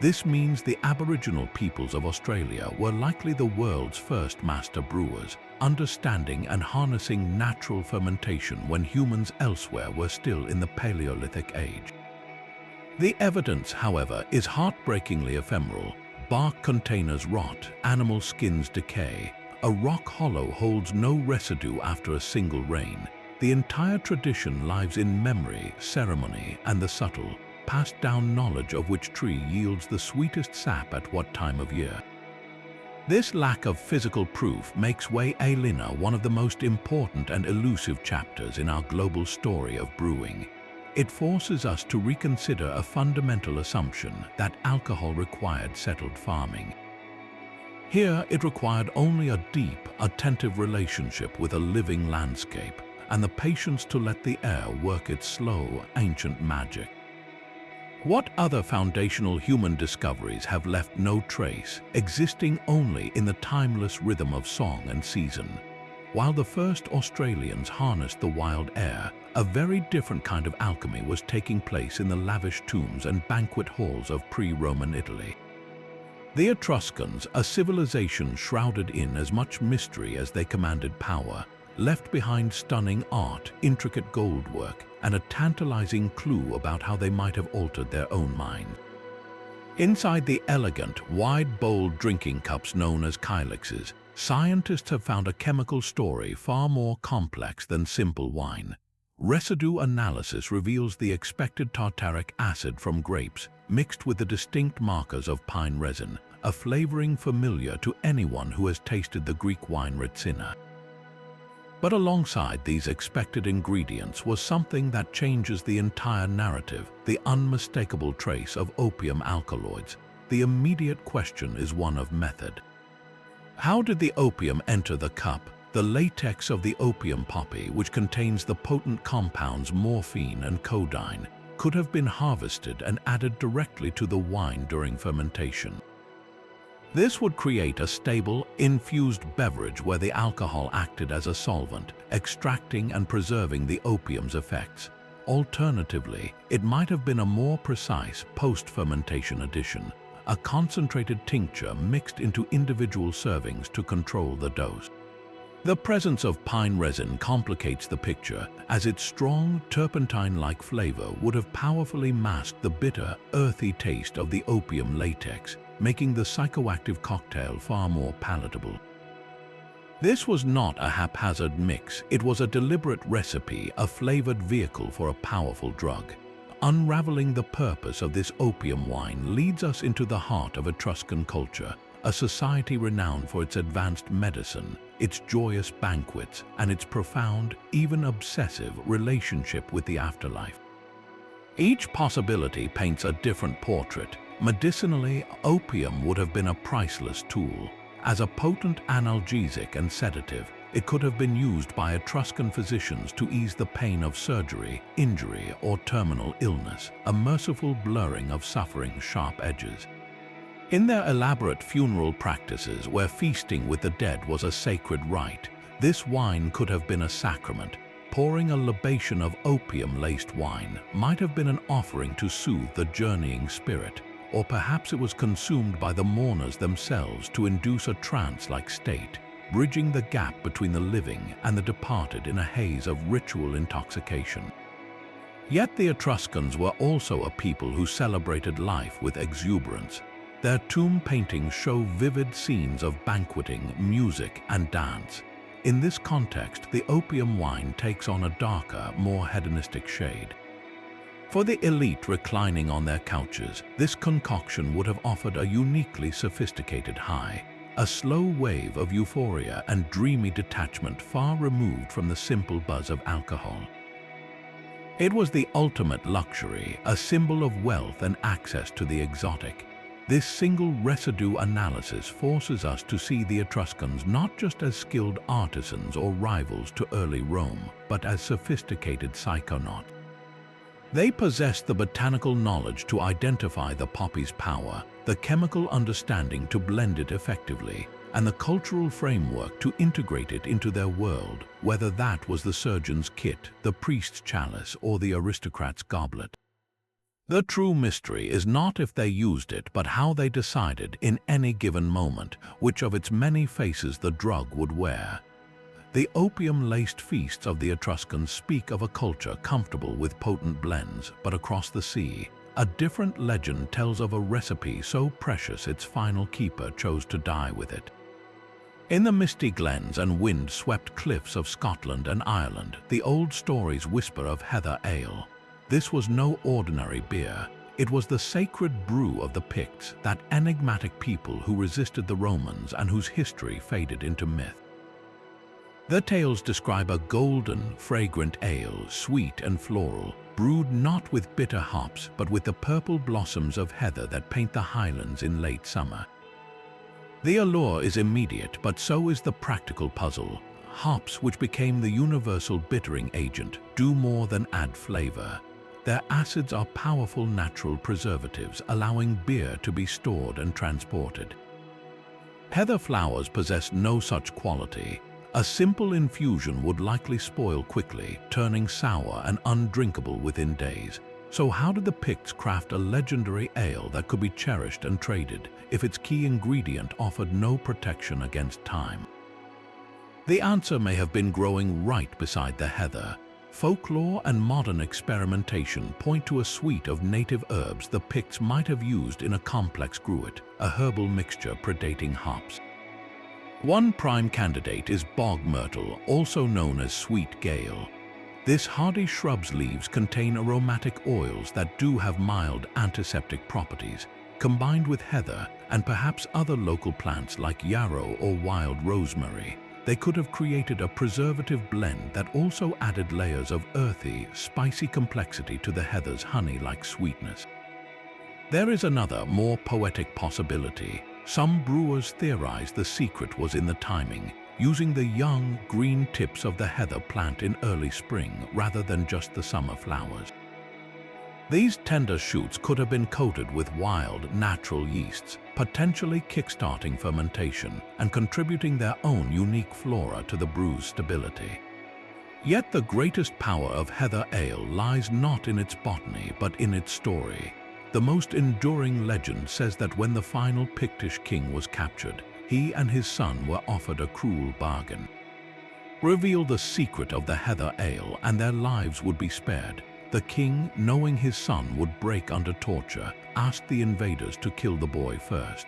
This means the Aboriginal peoples of Australia were likely the world's first master brewers, understanding and harnessing natural fermentation when humans elsewhere were still in the Paleolithic age. The evidence, however, is heartbreakingly ephemeral. Bark containers rot, animal skins decay, a rock hollow holds no residue after a single rain. The entire tradition lives in memory, ceremony, and the subtle, passed down knowledge of which tree yields the sweetest sap at what time of year. This lack of physical proof makes Wei Lina one of the most important and elusive chapters in our global story of brewing. It forces us to reconsider a fundamental assumption that alcohol required settled farming. Here, it required only a deep, attentive relationship with a living landscape and the patience to let the air work its slow, ancient magic. What other foundational human discoveries have left no trace, existing only in the timeless rhythm of song and season? While the first Australians harnessed the wild air, a very different kind of alchemy was taking place in the lavish tombs and banquet halls of pre-Roman Italy. The Etruscans, a civilization shrouded in as much mystery as they commanded power, left behind stunning art, intricate gold work, and a tantalizing clue about how they might have altered their own mind. Inside the elegant, wide-bowled drinking cups known as kylixes, scientists have found a chemical story far more complex than simple wine. Residue analysis reveals the expected tartaric acid from grapes, mixed with the distinct markers of pine resin, a flavoring familiar to anyone who has tasted the Greek wine ritsina. But alongside these expected ingredients was something that changes the entire narrative, the unmistakable trace of opium alkaloids. The immediate question is one of method. How did the opium enter the cup? The latex of the opium poppy, which contains the potent compounds morphine and codeine, could have been harvested and added directly to the wine during fermentation. This would create a stable, infused beverage where the alcohol acted as a solvent, extracting and preserving the opium's effects. Alternatively, it might have been a more precise post-fermentation addition, a concentrated tincture mixed into individual servings to control the dose. The presence of pine resin complicates the picture, as its strong, turpentine-like flavor would have powerfully masked the bitter, earthy taste of the opium latex, making the psychoactive cocktail far more palatable. This was not a haphazard mix, it was a deliberate recipe, a flavored vehicle for a powerful drug. Unraveling the purpose of this opium wine leads us into the heart of Etruscan culture, a society renowned for its advanced medicine, its joyous banquets, and its profound, even obsessive, relationship with the afterlife. Each possibility paints a different portrait. Medicinally, opium would have been a priceless tool. As a potent analgesic and sedative, it could have been used by Etruscan physicians to ease the pain of surgery, injury, or terminal illness, a merciful blurring of suffering's sharp edges. In their elaborate funeral practices, where feasting with the dead was a sacred rite, this wine could have been a sacrament. Pouring a libation of opium-laced wine might have been an offering to soothe the journeying spirit, or perhaps it was consumed by the mourners themselves to induce a trance-like state, bridging the gap between the living and the departed in a haze of ritual intoxication. Yet the Etruscans were also a people who celebrated life with exuberance. Their tomb paintings show vivid scenes of banqueting, music, and dance. In this context, the opium wine takes on a darker, more hedonistic shade. For the elite reclining on their couches, this concoction would have offered a uniquely sophisticated high, a slow wave of euphoria and dreamy detachment far removed from the simple buzz of alcohol. It was the ultimate luxury, a symbol of wealth and access to the exotic. This single residue analysis forces us to see the Etruscans not just as skilled artisans or rivals to early Rome, but as sophisticated psychonauts. They possessed the botanical knowledge to identify the poppy's power, the chemical understanding to blend it effectively, and the cultural framework to integrate it into their world, whether that was the surgeon's kit, the priest's chalice, or the aristocrat's goblet. The true mystery is not if they used it, but how they decided in any given moment which of its many faces the drug would wear. The opium-laced feasts of the Etruscans speak of a culture comfortable with potent blends, but across the sea, a different legend tells of a recipe so precious its final keeper chose to die with it. In the misty glens and wind-swept cliffs of Scotland and Ireland, the old stories whisper of heather ale. This was no ordinary beer. It was the sacred brew of the Picts, that enigmatic people who resisted the Romans and whose history faded into myth. The tales describe a golden, fragrant ale, sweet and floral, brewed not with bitter hops but with the purple blossoms of heather that paint the highlands in late summer. The allure is immediate, but so is the practical puzzle. Hops, which became the universal bittering agent, do more than add flavor. Their acids are powerful natural preservatives, allowing beer to be stored and transported. Heather flowers possess no such quality. A simple infusion would likely spoil quickly, turning sour and undrinkable within days. So how did the Picts craft a legendary ale that could be cherished and traded if its key ingredient offered no protection against time? The answer may have been growing right beside the heather. Folklore and modern experimentation point to a suite of native herbs the Picts might have used in a complex gruit, a herbal mixture predating hops. One prime candidate is bog myrtle, also known as sweet gale. This hardy shrub's leaves contain aromatic oils that do have mild antiseptic properties. Combined with heather and perhaps other local plants like yarrow or wild rosemary, they could have created a preservative blend that also added layers of earthy, spicy complexity to the heather's honey-like sweetness. There is another, more poetic possibility. Some brewers theorize the secret was in the timing, using the young, green tips of the heather plant in early spring rather than just the summer flowers. These tender shoots could have been coated with wild, natural yeasts, potentially kickstarting fermentation and contributing their own unique flora to the brew's stability. Yet the greatest power of heather ale lies not in its botany but in its story. The most enduring legend says that when the final Pictish king was captured, he and his son were offered a cruel bargain. Reveal the secret of the heather ale and their lives would be spared. The king, knowing his son would break under torture, asked the invaders to kill the boy first.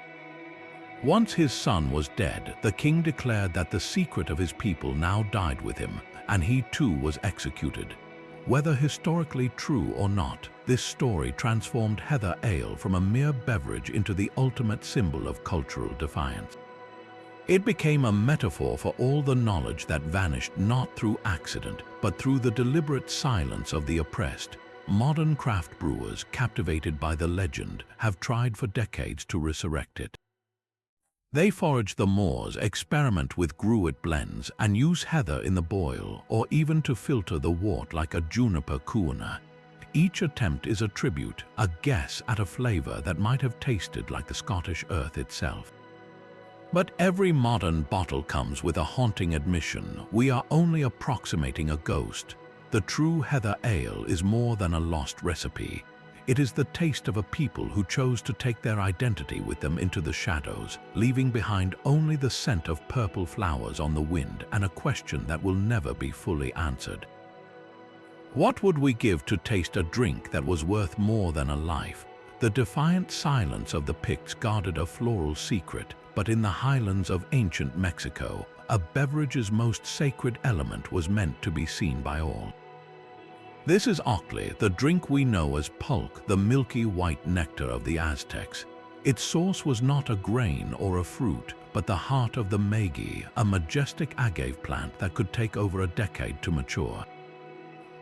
Once his son was dead, the king declared that the secret of his people now died with him, and he too was executed. Whether historically true or not, this story transformed heather ale from a mere beverage into the ultimate symbol of cultural defiance. It became a metaphor for all the knowledge that vanished not through accident, but through the deliberate silence of the oppressed. Modern craft brewers, captivated by the legend, have tried for decades to resurrect it. They forage the moors, experiment with gruit blends, and use heather in the boil, or even to filter the wort like a juniper kuona. Each attempt is a tribute, a guess at a flavor that might have tasted like the Scottish earth itself. But every modern bottle comes with a haunting admission: we are only approximating a ghost. The true heather ale is more than a lost recipe. It is the taste of a people who chose to take their identity with them into the shadows, leaving behind only the scent of purple flowers on the wind and a question that will never be fully answered. What would we give to taste a drink that was worth more than a life? The defiant silence of the Picts guarded a floral secret, but in the highlands of ancient Mexico, a beverage's most sacred element was meant to be seen by all. This is octli, the drink we know as pulque, the milky white nectar of the Aztecs. Its source was not a grain or a fruit, but the heart of the maguey, a majestic agave plant that could take over a decade to mature.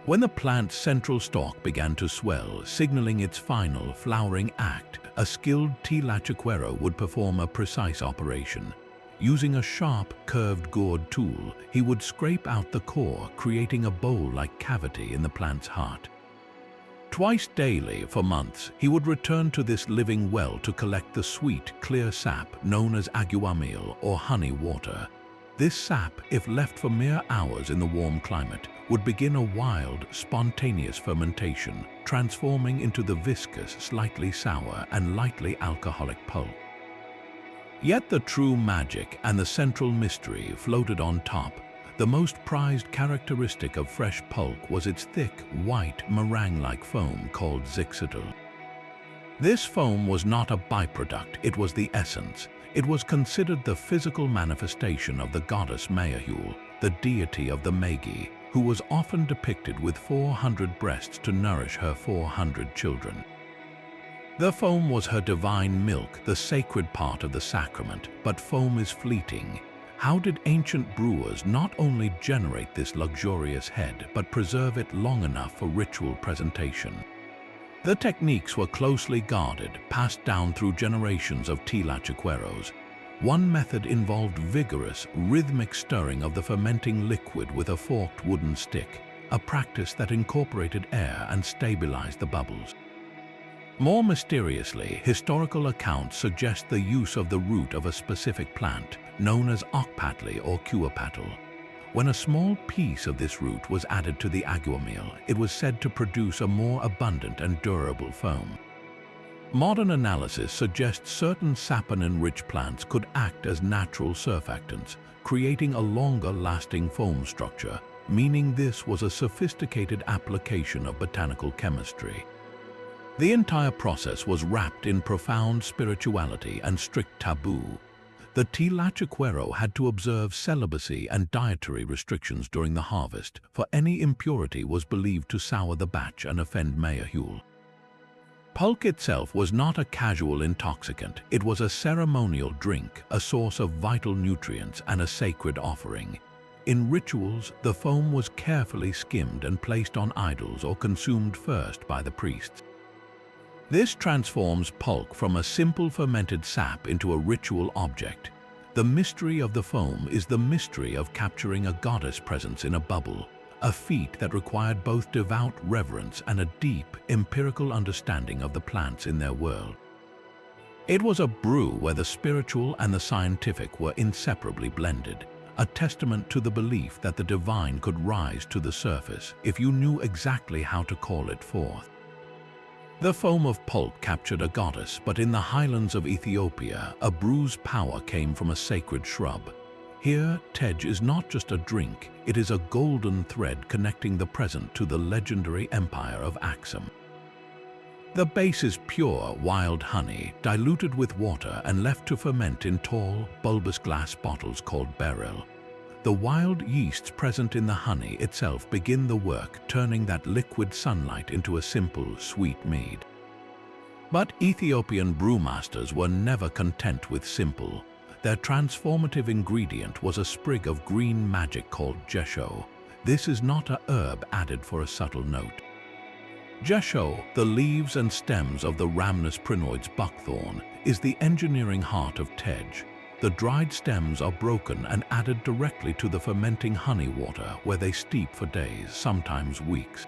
When the plant's central stalk began to swell, signaling its final flowering act, a skilled tlachiquero would perform a precise operation. Using a sharp, curved gourd tool, he would scrape out the core, creating a bowl-like cavity in the plant's heart. Twice daily for months, he would return to this living well to collect the sweet, clear sap known as aguamiel or honey water. This sap, if left for mere hours in the warm climate, would begin a wild, spontaneous fermentation, transforming into the viscous, slightly sour and lightly alcoholic pulp. Yet the true magic and the central mystery floated on top. The most prized characteristic of fresh pulque was its thick, white, meringue-like foam called zixidul. This foam was not a byproduct, it was the essence. It was considered the physical manifestation of the goddess Mayahul, the deity of the Magi, who was often depicted with 400 breasts to nourish her 400 children. The foam was her divine milk, the sacred part of the sacrament, but foam is fleeting. How did ancient brewers not only generate this luxurious head, but preserve it long enough for ritual presentation? The techniques were closely guarded, passed down through generations of tlachiqueros. One method involved vigorous, rhythmic stirring of the fermenting liquid with a forked wooden stick, a practice that incorporated air and stabilized the bubbles. More mysteriously, historical accounts suggest the use of the root of a specific plant, known as okpatli or cuapatl. When a small piece of this root was added to the aguamiel, it was said to produce a more abundant and durable foam. Modern analysis suggests certain saponin-rich plants could act as natural surfactants, creating a longer-lasting foam structure, meaning this was a sophisticated application of botanical chemistry. The entire process was wrapped in profound spirituality and strict taboo. The Tlachiquero had to observe celibacy and dietary restrictions during the harvest, for any impurity was believed to sour the batch and offend Mayahul. Pulque itself was not a casual intoxicant, it was a ceremonial drink, a source of vital nutrients and a sacred offering. In rituals, the foam was carefully skimmed and placed on idols or consumed first by the priests. This transforms pulque from a simple fermented sap into a ritual object. The mystery of the foam is the mystery of capturing a goddess presence in a bubble, a feat that required both devout reverence and a deep, empirical understanding of the plants in their world. It was a brew where the spiritual and the scientific were inseparably blended, a testament to the belief that the divine could rise to the surface if you knew exactly how to call it forth. The foam of pulque captured a goddess, but in the highlands of Ethiopia, a brew's power came from a sacred shrub. Here, tej is not just a drink, it is a golden thread connecting the present to the legendary empire of Axum. The base is pure, wild honey, diluted with water and left to ferment in tall, bulbous glass bottles called beryl. The wild yeasts present in the honey itself begin the work, turning that liquid sunlight into a simple, sweet mead. But Ethiopian brewmasters were never content with simple. Their transformative ingredient was a sprig of green magic called jesho. This is not a herb added for a subtle note. Jesho, the leaves and stems of the Rhamnus prinoides buckthorn, is the engineering heart of tej. The dried stems are broken and added directly to the fermenting honey water where they steep for days, sometimes weeks.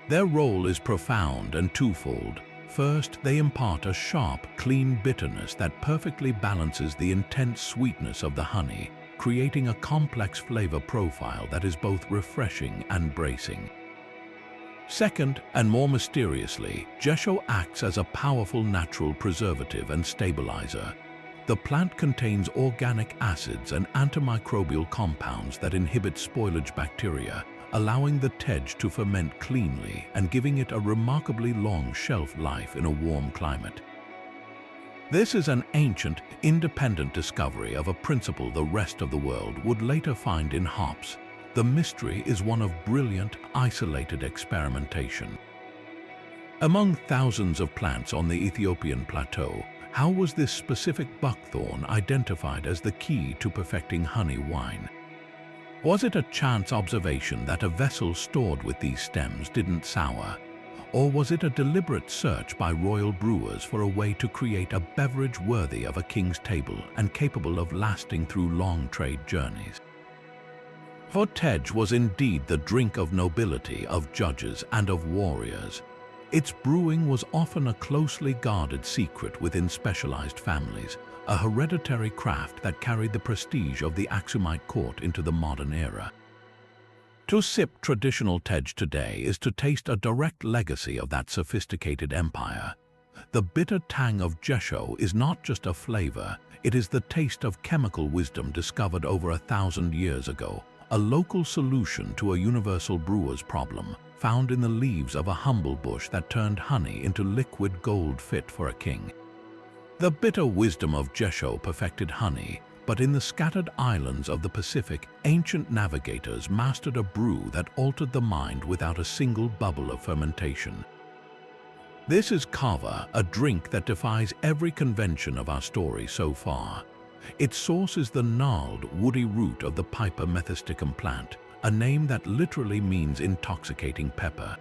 Their role is profound and twofold. First, they impart a sharp, clean bitterness that perfectly balances the intense sweetness of the honey, creating a complex flavor profile that is both refreshing and bracing. Second, and more mysteriously, jesho acts as a powerful natural preservative and stabilizer. The plant contains organic acids and antimicrobial compounds that inhibit spoilage bacteria, allowing the tej to ferment cleanly and giving it a remarkably long shelf life in a warm climate. This is an ancient, independent discovery of a principle the rest of the world would later find in hops. The mystery is one of brilliant, isolated experimentation. Among thousands of plants on the Ethiopian plateau, how was this specific buckthorn identified as the key to perfecting honey wine? Was it a chance observation that a vessel stored with these stems didn't sour? Or was it a deliberate search by royal brewers for a way to create a beverage worthy of a king's table and capable of lasting through long trade journeys? For tej was indeed the drink of nobility, of judges, and of warriors. Its brewing was often a closely guarded secret within specialized families, a hereditary craft that carried the prestige of the Aksumite court into the modern era. To sip traditional tej today is to taste a direct legacy of that sophisticated empire. The bitter tang of jesho is not just a flavor, it is the taste of chemical wisdom discovered over 1,000 years ago, a local solution to a universal brewer's problem, found in the leaves of a humble bush that turned honey into liquid gold fit for a king. The bitter wisdom of jesho perfected honey, but in the scattered islands of the Pacific, ancient navigators mastered a brew that altered the mind without a single bubble of fermentation. This is kava, a drink that defies every convention of our story so far. Its source is the gnarled, woody root of the Piper methysticum plant, a name that literally means intoxicating pepper.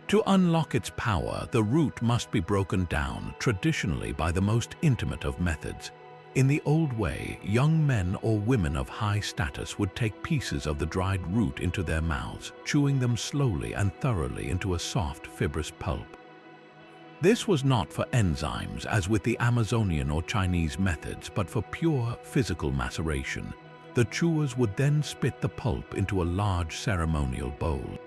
To unlock its power, the root must be broken down, traditionally by the most intimate of methods. In the old way, young men or women of high status would take pieces of the dried root into their mouths, chewing them slowly and thoroughly into a soft, fibrous pulp. This was not for enzymes, as with the Amazonian or Chinese methods, but for pure, physical maceration. The chewers would then spit the pulp into a large ceremonial bowl.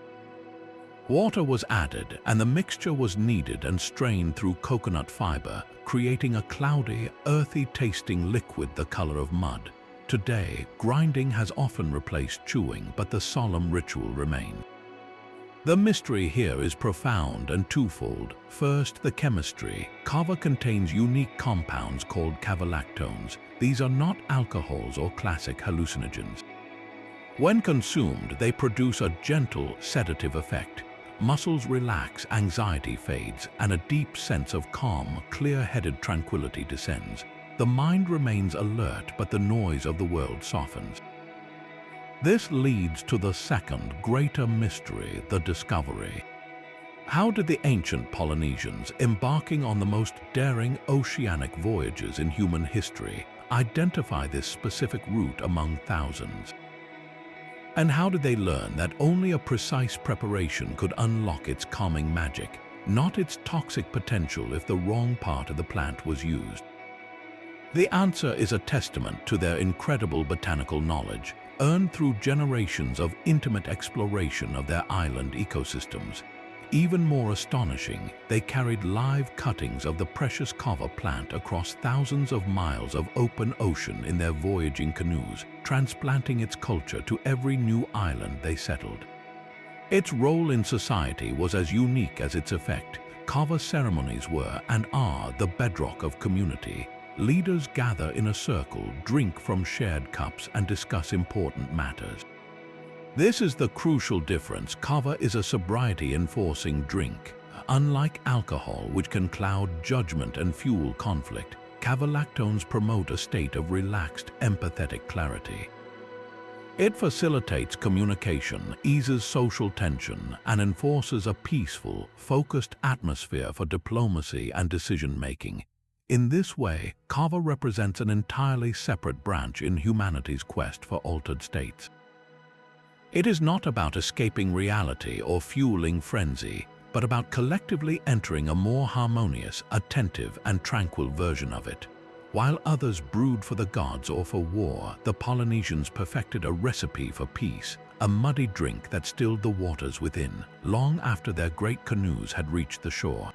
Water was added, and the mixture was kneaded and strained through coconut fiber, creating a cloudy, earthy-tasting liquid the color of mud. Today, grinding has often replaced chewing, but the solemn ritual remains. The mystery here is profound and twofold. First, the chemistry. Kava contains unique compounds called cavalactones. These are not alcohols or classic hallucinogens. When consumed, they produce a gentle sedative effect. Muscles relax, anxiety fades, and a deep sense of calm, clear-headed tranquility descends. The mind remains alert, but the noise of the world softens. This leads to the second, greater mystery, the discovery. How did the ancient Polynesians, embarking on the most daring oceanic voyages in human history, identify this specific route among thousands? And how did they learn that only a precise preparation could unlock its calming magic, not its toxic potential if the wrong part of the plant was used? The answer is a testament to their incredible botanical knowledge, earned through generations of intimate exploration of their island ecosystems. Even more astonishing, they carried live cuttings of the precious kava plant across thousands of miles of open ocean in their voyaging canoes, transplanting its culture to every new island they settled. Its role in society was as unique as its effect. Kava ceremonies were and are the bedrock of community. Leaders gather in a circle, drink from shared cups, and discuss important matters. This is the crucial difference. Kava is a sobriety-enforcing drink. Unlike alcohol, which can cloud judgment and fuel conflict, cavalactones promote a state of relaxed, empathetic clarity. It facilitates communication, eases social tension, and enforces a peaceful, focused atmosphere for diplomacy and decision-making. In this way, kava represents an entirely separate branch in humanity's quest for altered states. It is not about escaping reality or fueling frenzy, but about collectively entering a more harmonious, attentive, and tranquil version of it. While others brewed for the gods or for war, the Polynesians perfected a recipe for peace, a muddy drink that stilled the waters within, long after their great canoes had reached the shore.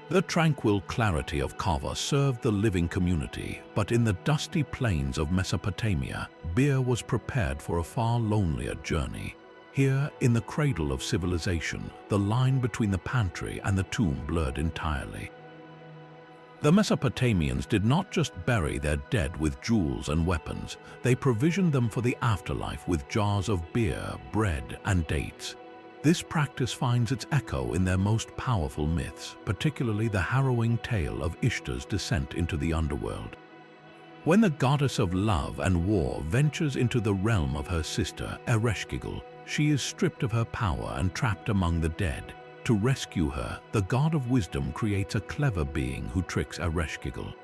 The tranquil clarity of kava served the living community, but in the dusty plains of Mesopotamia, beer was prepared for a far lonelier journey. Here, in the cradle of civilization, the line between the pantry and the tomb blurred entirely. The Mesopotamians did not just bury their dead with jewels and weapons, they provisioned them for the afterlife with jars of beer, bread, and dates. This practice finds its echo in their most powerful myths, particularly the harrowing tale of Ishtar's descent into the underworld. When the goddess of love and war ventures into the realm of her sister, Ereshkigal, she is stripped of her power and trapped among the dead. To rescue her, the god of wisdom creates a clever being who tricks Ereshkigal.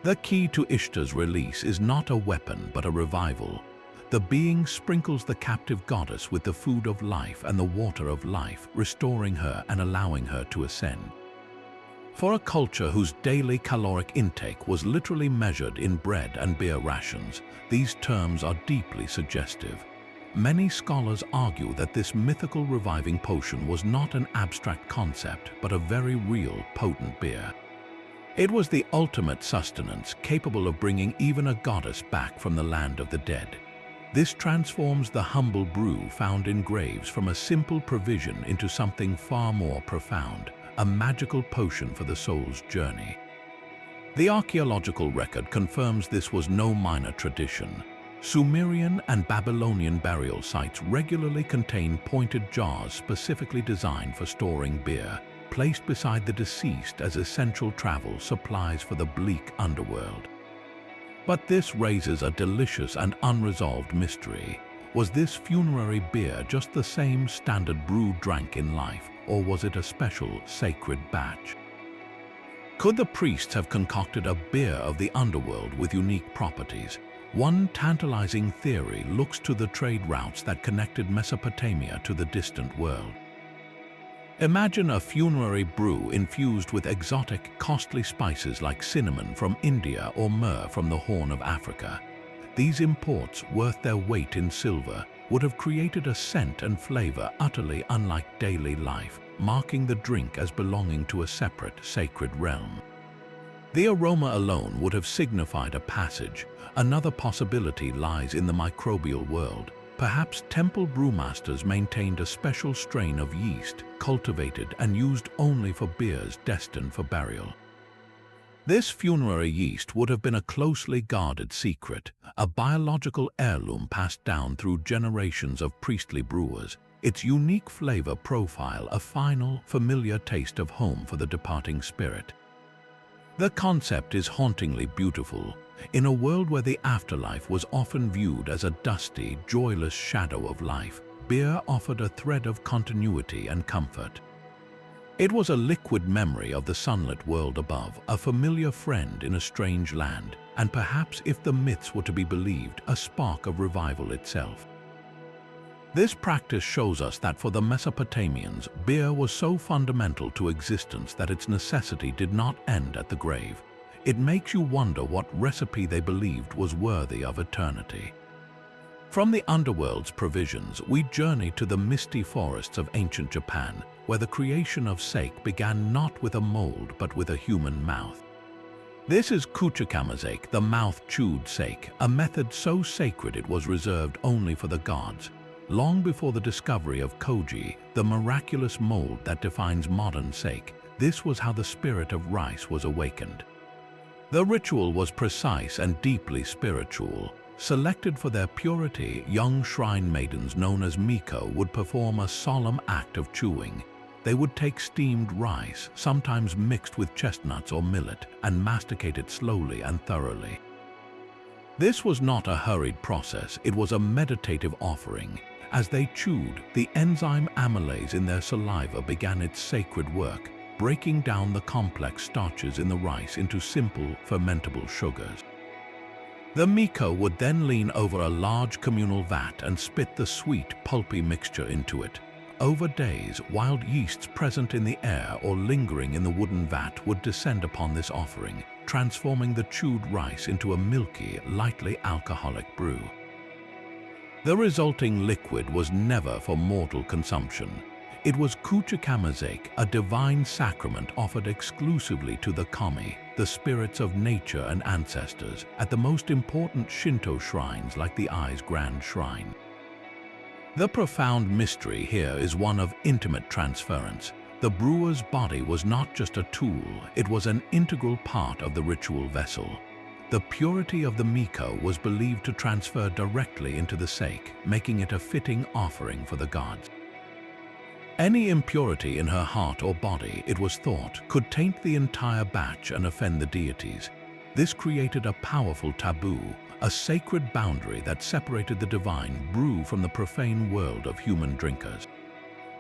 The key to Ishtar's release is not a weapon but a revival. The being sprinkles the captive goddess with the food of life and the water of life, restoring her and allowing her to ascend. For a culture whose daily caloric intake was literally measured in bread and beer rations, these terms are deeply suggestive. Many scholars argue that this mythical reviving potion was not an abstract concept, but a very real, potent beer. It was the ultimate sustenance, capable of bringing even a goddess back from the land of the dead. This transforms the humble brew found in graves from a simple provision into something far more profound, a magical potion for the soul's journey. The archaeological record confirms this was no minor tradition. Sumerian and Babylonian burial sites regularly contain pointed jars specifically designed for storing beer, placed beside the deceased as essential travel supplies for the bleak underworld. But this raises a delicious and unresolved mystery. Was this funerary beer just the same standard brew drank in life, or was it a special, sacred batch? Could the priests have concocted a beer of the underworld with unique properties? One tantalizing theory looks to the trade routes that connected Mesopotamia to the distant world. Imagine a funerary brew infused with exotic, costly spices like cinnamon from India or myrrh from the Horn of Africa. These imports, worth their weight in silver, would have created a scent and flavor utterly unlike daily life, marking the drink as belonging to a separate, sacred realm. The aroma alone would have signified a passage. Another possibility lies in the microbial world. Perhaps temple brewmasters maintained a special strain of yeast, cultivated and used only for beers destined for burial. This funerary yeast would have been a closely guarded secret, a biological heirloom passed down through generations of priestly brewers, its unique flavor profile a final, familiar taste of home for the departing spirit. The concept is hauntingly beautiful. In a world where the afterlife was often viewed as a dusty, joyless shadow of life, beer offered a thread of continuity and comfort. It was a liquid memory of the sunlit world above, a familiar friend in a strange land, and perhaps, if the myths were to be believed, a spark of revival itself. This practice shows us that for the Mesopotamians, beer was so fundamental to existence that its necessity did not end at the grave. It makes you wonder what recipe they believed was worthy of eternity. From the underworld's provisions, we journey to the misty forests of ancient Japan, where the creation of sake began not with a mold but with a human mouth. This is kuchikamazake, the mouth-chewed sake, a method so sacred it was reserved only for the gods. Long before the discovery of koji, the miraculous mold that defines modern sake, this was how the spirit of rice was awakened. The ritual was precise and deeply spiritual. Selected for their purity, young shrine maidens known as miko would perform a solemn act of chewing. They would take steamed rice, sometimes mixed with chestnuts or millet, and masticate it slowly and thoroughly. This was not a hurried process, it was a meditative offering. As they chewed, the enzyme amylase in their saliva began its sacred work, breaking down the complex starches in the rice into simple, fermentable sugars. The miko would then lean over a large communal vat and spit the sweet, pulpy mixture into it. Over days, wild yeasts present in the air or lingering in the wooden vat would descend upon this offering, transforming the chewed rice into a milky, lightly alcoholic brew. The resulting liquid was never for mortal consumption. It was kuchikamazake, a divine sacrament offered exclusively to the kami, the spirits of nature and ancestors, at the most important Shinto shrines like the Ai's Grand Shrine. The profound mystery here is one of intimate transference. The brewer's body was not just a tool, it was an integral part of the ritual vessel. The purity of the miko was believed to transfer directly into the sake, making it a fitting offering for the gods. Any impurity in her heart or body, it was thought, could taint the entire batch and offend the deities. This created a powerful taboo, a sacred boundary that separated the divine brew from the profane world of human drinkers.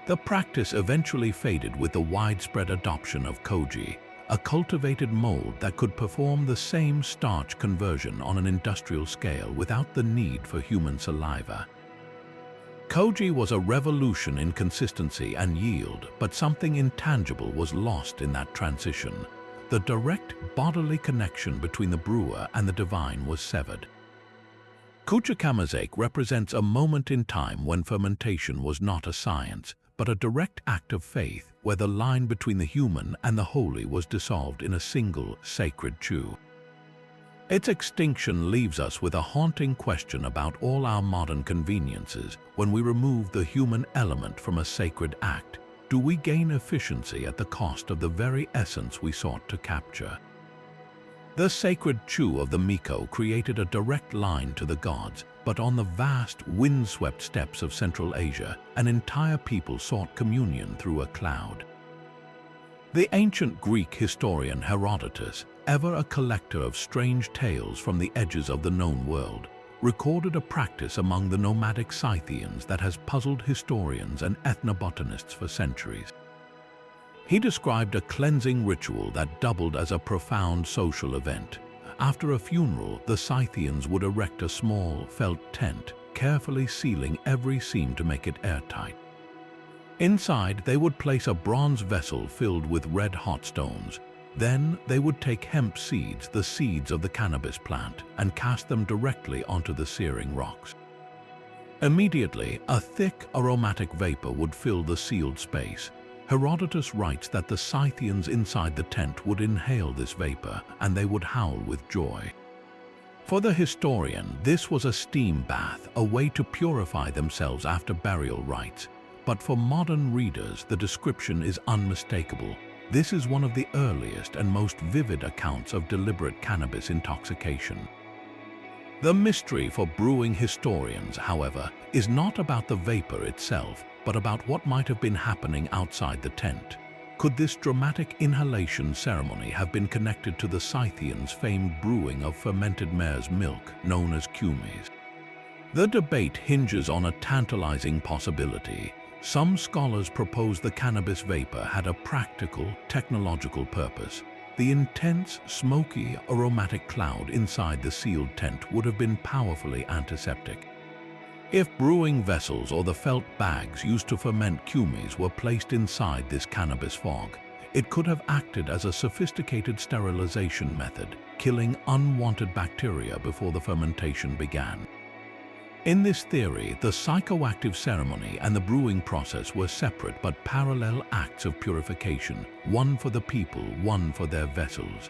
The practice eventually faded with the widespread adoption of koji, a cultivated mold that could perform the same starch conversion on an industrial scale without the need for human saliva. Koji was a revolution in consistency and yield, but something intangible was lost in that transition. The direct bodily connection between the brewer and the divine was severed. Kuchikamazake represents a moment in time when fermentation was not a science, but a direct act of faith where the line between the human and the holy was dissolved in a single sacred chew. Its extinction leaves us with a haunting question about all our modern conveniences. When we remove the human element from a sacred act, do we gain efficiency at the cost of the very essence we sought to capture? The sacred chew of the miko created a direct line to the gods, but on the vast, wind-swept steppes of Central Asia, an entire people sought communion through a cloud. The ancient Greek historian Herodotus, ever a collector of strange tales from the edges of the known world, recorded a practice among the nomadic Scythians that has puzzled historians and ethnobotanists for centuries. He described a cleansing ritual that doubled as a profound social event. After a funeral, the Scythians would erect a small, felt tent, carefully sealing every seam to make it airtight. Inside, they would place a bronze vessel filled with red-hot stones. Then, they would take hemp seeds, the seeds of the cannabis plant, and cast them directly onto the searing rocks. Immediately, a thick, aromatic vapor would fill the sealed space. Herodotus writes that the Scythians inside the tent would inhale this vapor and they would howl with joy. For the historian, this was a steam bath, a way to purify themselves after burial rites. But for modern readers, the description is unmistakable. This is one of the earliest and most vivid accounts of deliberate cannabis intoxication. The mystery for brewing historians, however, is not about the vapor itself, but about what might have been happening outside the tent. Could this dramatic inhalation ceremony have been connected to the Scythians' famed brewing of fermented mare's milk, known as kumis? The debate hinges on a tantalizing possibility. Some scholars propose the cannabis vapor had a practical, technological purpose. The intense, smoky, aromatic cloud inside the sealed tent would have been powerfully antiseptic. If brewing vessels or the felt bags used to ferment kumis were placed inside this cannabis fog, it could have acted as a sophisticated sterilization method, killing unwanted bacteria before the fermentation began. In this theory, the psychoactive ceremony and the brewing process were separate but parallel acts of purification, one for the people, one for their vessels.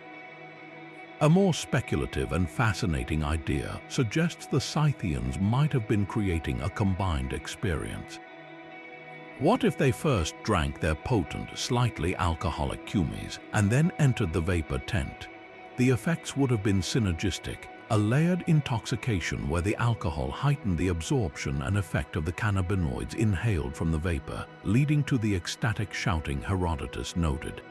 A more speculative and fascinating idea suggests the Scythians might have been creating a combined experience. What if they first drank their potent, slightly alcoholic kumis and then entered the vapor tent? The effects would have been synergistic, a layered intoxication where the alcohol heightened the absorption and effect of the cannabinoids inhaled from the vapor, leading to the ecstatic shouting Herodotus noted.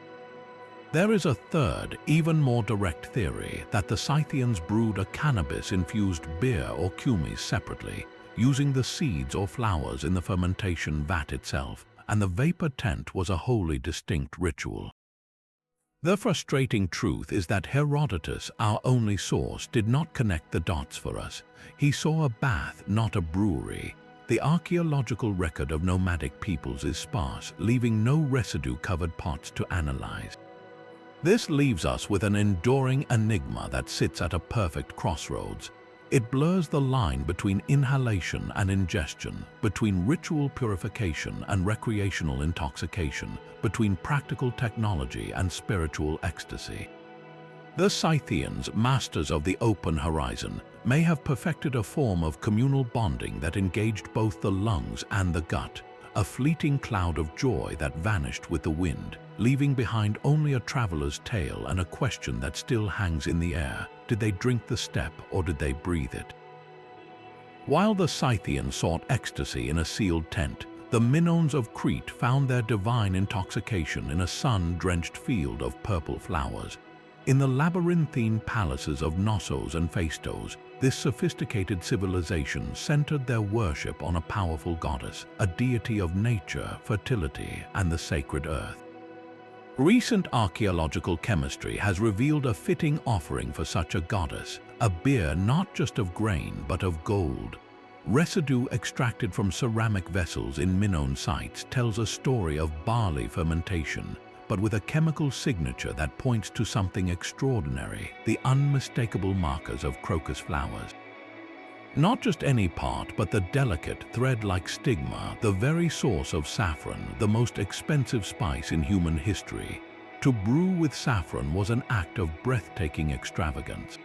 There is a third, even more direct theory that the Scythians brewed a cannabis-infused beer or kumis separately, using the seeds or flowers in the fermentation vat itself, and the vapor tent was a wholly distinct ritual. The frustrating truth is that Herodotus, our only source, did not connect the dots for us. He saw a bath, not a brewery. The archaeological record of nomadic peoples is sparse, leaving no residue-covered pots to analyze. This leaves us with an enduring enigma that sits at a perfect crossroads. It blurs the line between inhalation and ingestion, between ritual purification and recreational intoxication, between practical technology and spiritual ecstasy. The Scythians, masters of the open horizon, may have perfected a form of communal bonding that engaged both the lungs and the gut, a fleeting cloud of joy that vanished with the wind, leaving behind only a traveler's tale and a question that still hangs in the air. Did they drink the steppe or did they breathe it? While the Scythians sought ecstasy in a sealed tent, the Minoans of Crete found their divine intoxication in a sun-drenched field of purple flowers. In the labyrinthine palaces of Knossos and Phaistos, this sophisticated civilization centered their worship on a powerful goddess, a deity of nature, fertility, and the sacred earth. Recent archaeological chemistry has revealed a fitting offering for such a goddess, a beer not just of grain but of gold. Residue extracted from ceramic vessels in Minoan sites tells a story of barley fermentation, but with a chemical signature that points to something extraordinary, the unmistakable markers of crocus flowers. Not just any part, but the delicate, thread-like stigma, the very source of saffron, the most expensive spice in human history. To brew with saffron was an act of breathtaking extravagance.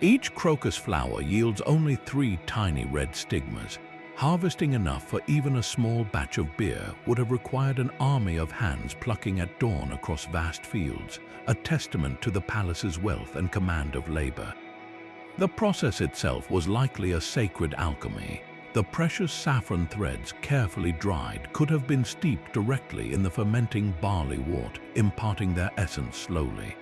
Each crocus flower yields only 3 tiny red stigmas. Harvesting enough for even a small batch of beer would have required an army of hands plucking at dawn across vast fields, a testament to the palace's wealth and command of labor. The process itself was likely a sacred alchemy. The precious saffron threads, carefully dried, could have been steeped directly in the fermenting barley wort, imparting their essence slowly.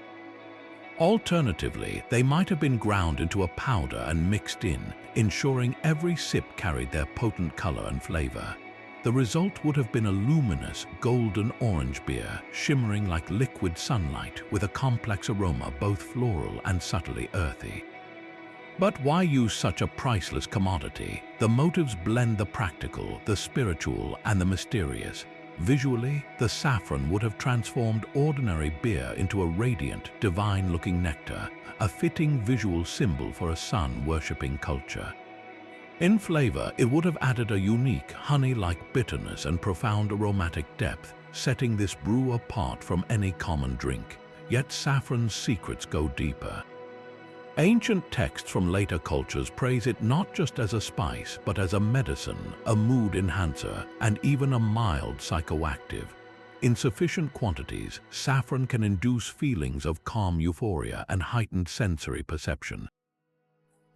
Alternatively, they might have been ground into a powder and mixed in, ensuring every sip carried their potent color and flavor. The result would have been a luminous, golden orange beer, shimmering like liquid sunlight, with a complex aroma both floral and subtly earthy. But why use such a priceless commodity? The motives blend the practical, the spiritual, and the mysterious. Visually, the saffron would have transformed ordinary beer into a radiant, divine-looking nectar, a fitting visual symbol for a sun-worshipping culture. In flavor, it would have added a unique, honey-like bitterness and profound aromatic depth, setting this brew apart from any common drink. Yet saffron's secrets go deeper. Ancient texts from later cultures praise it not just as a spice, but as a medicine, a mood enhancer, and even a mild psychoactive. In sufficient quantities, saffron can induce feelings of calm euphoria and heightened sensory perception.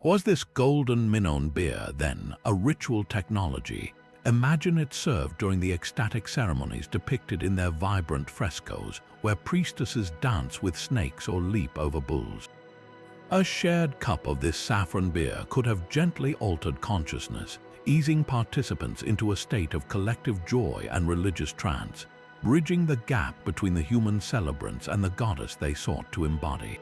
Was this golden Minoan beer, then, a ritual technology? Imagine it served during the ecstatic ceremonies depicted in their vibrant frescoes, where priestesses dance with snakes or leap over bulls. A shared cup of this saffron beer could have gently altered consciousness, easing participants into a state of collective joy and religious trance, bridging the gap between the human celebrants and the goddess they sought to embody.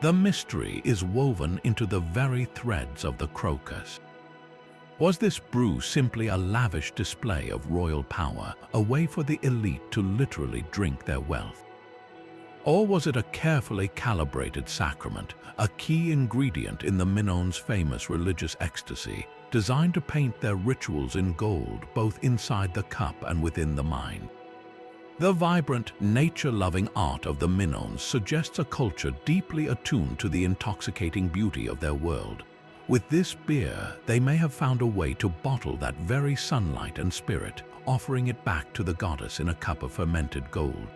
The mystery is woven into the very threads of the crocus. Was this brew simply a lavish display of royal power, a way for the elite to literally drink their wealth? Or was it a carefully calibrated sacrament, a key ingredient in the Minoans' famous religious ecstasy, designed to paint their rituals in gold both inside the cup and within the mind? The vibrant, nature-loving art of the Minoans suggests a culture deeply attuned to the intoxicating beauty of their world. With this beer, they may have found a way to bottle that very sunlight and spirit, offering it back to the goddess in a cup of fermented gold.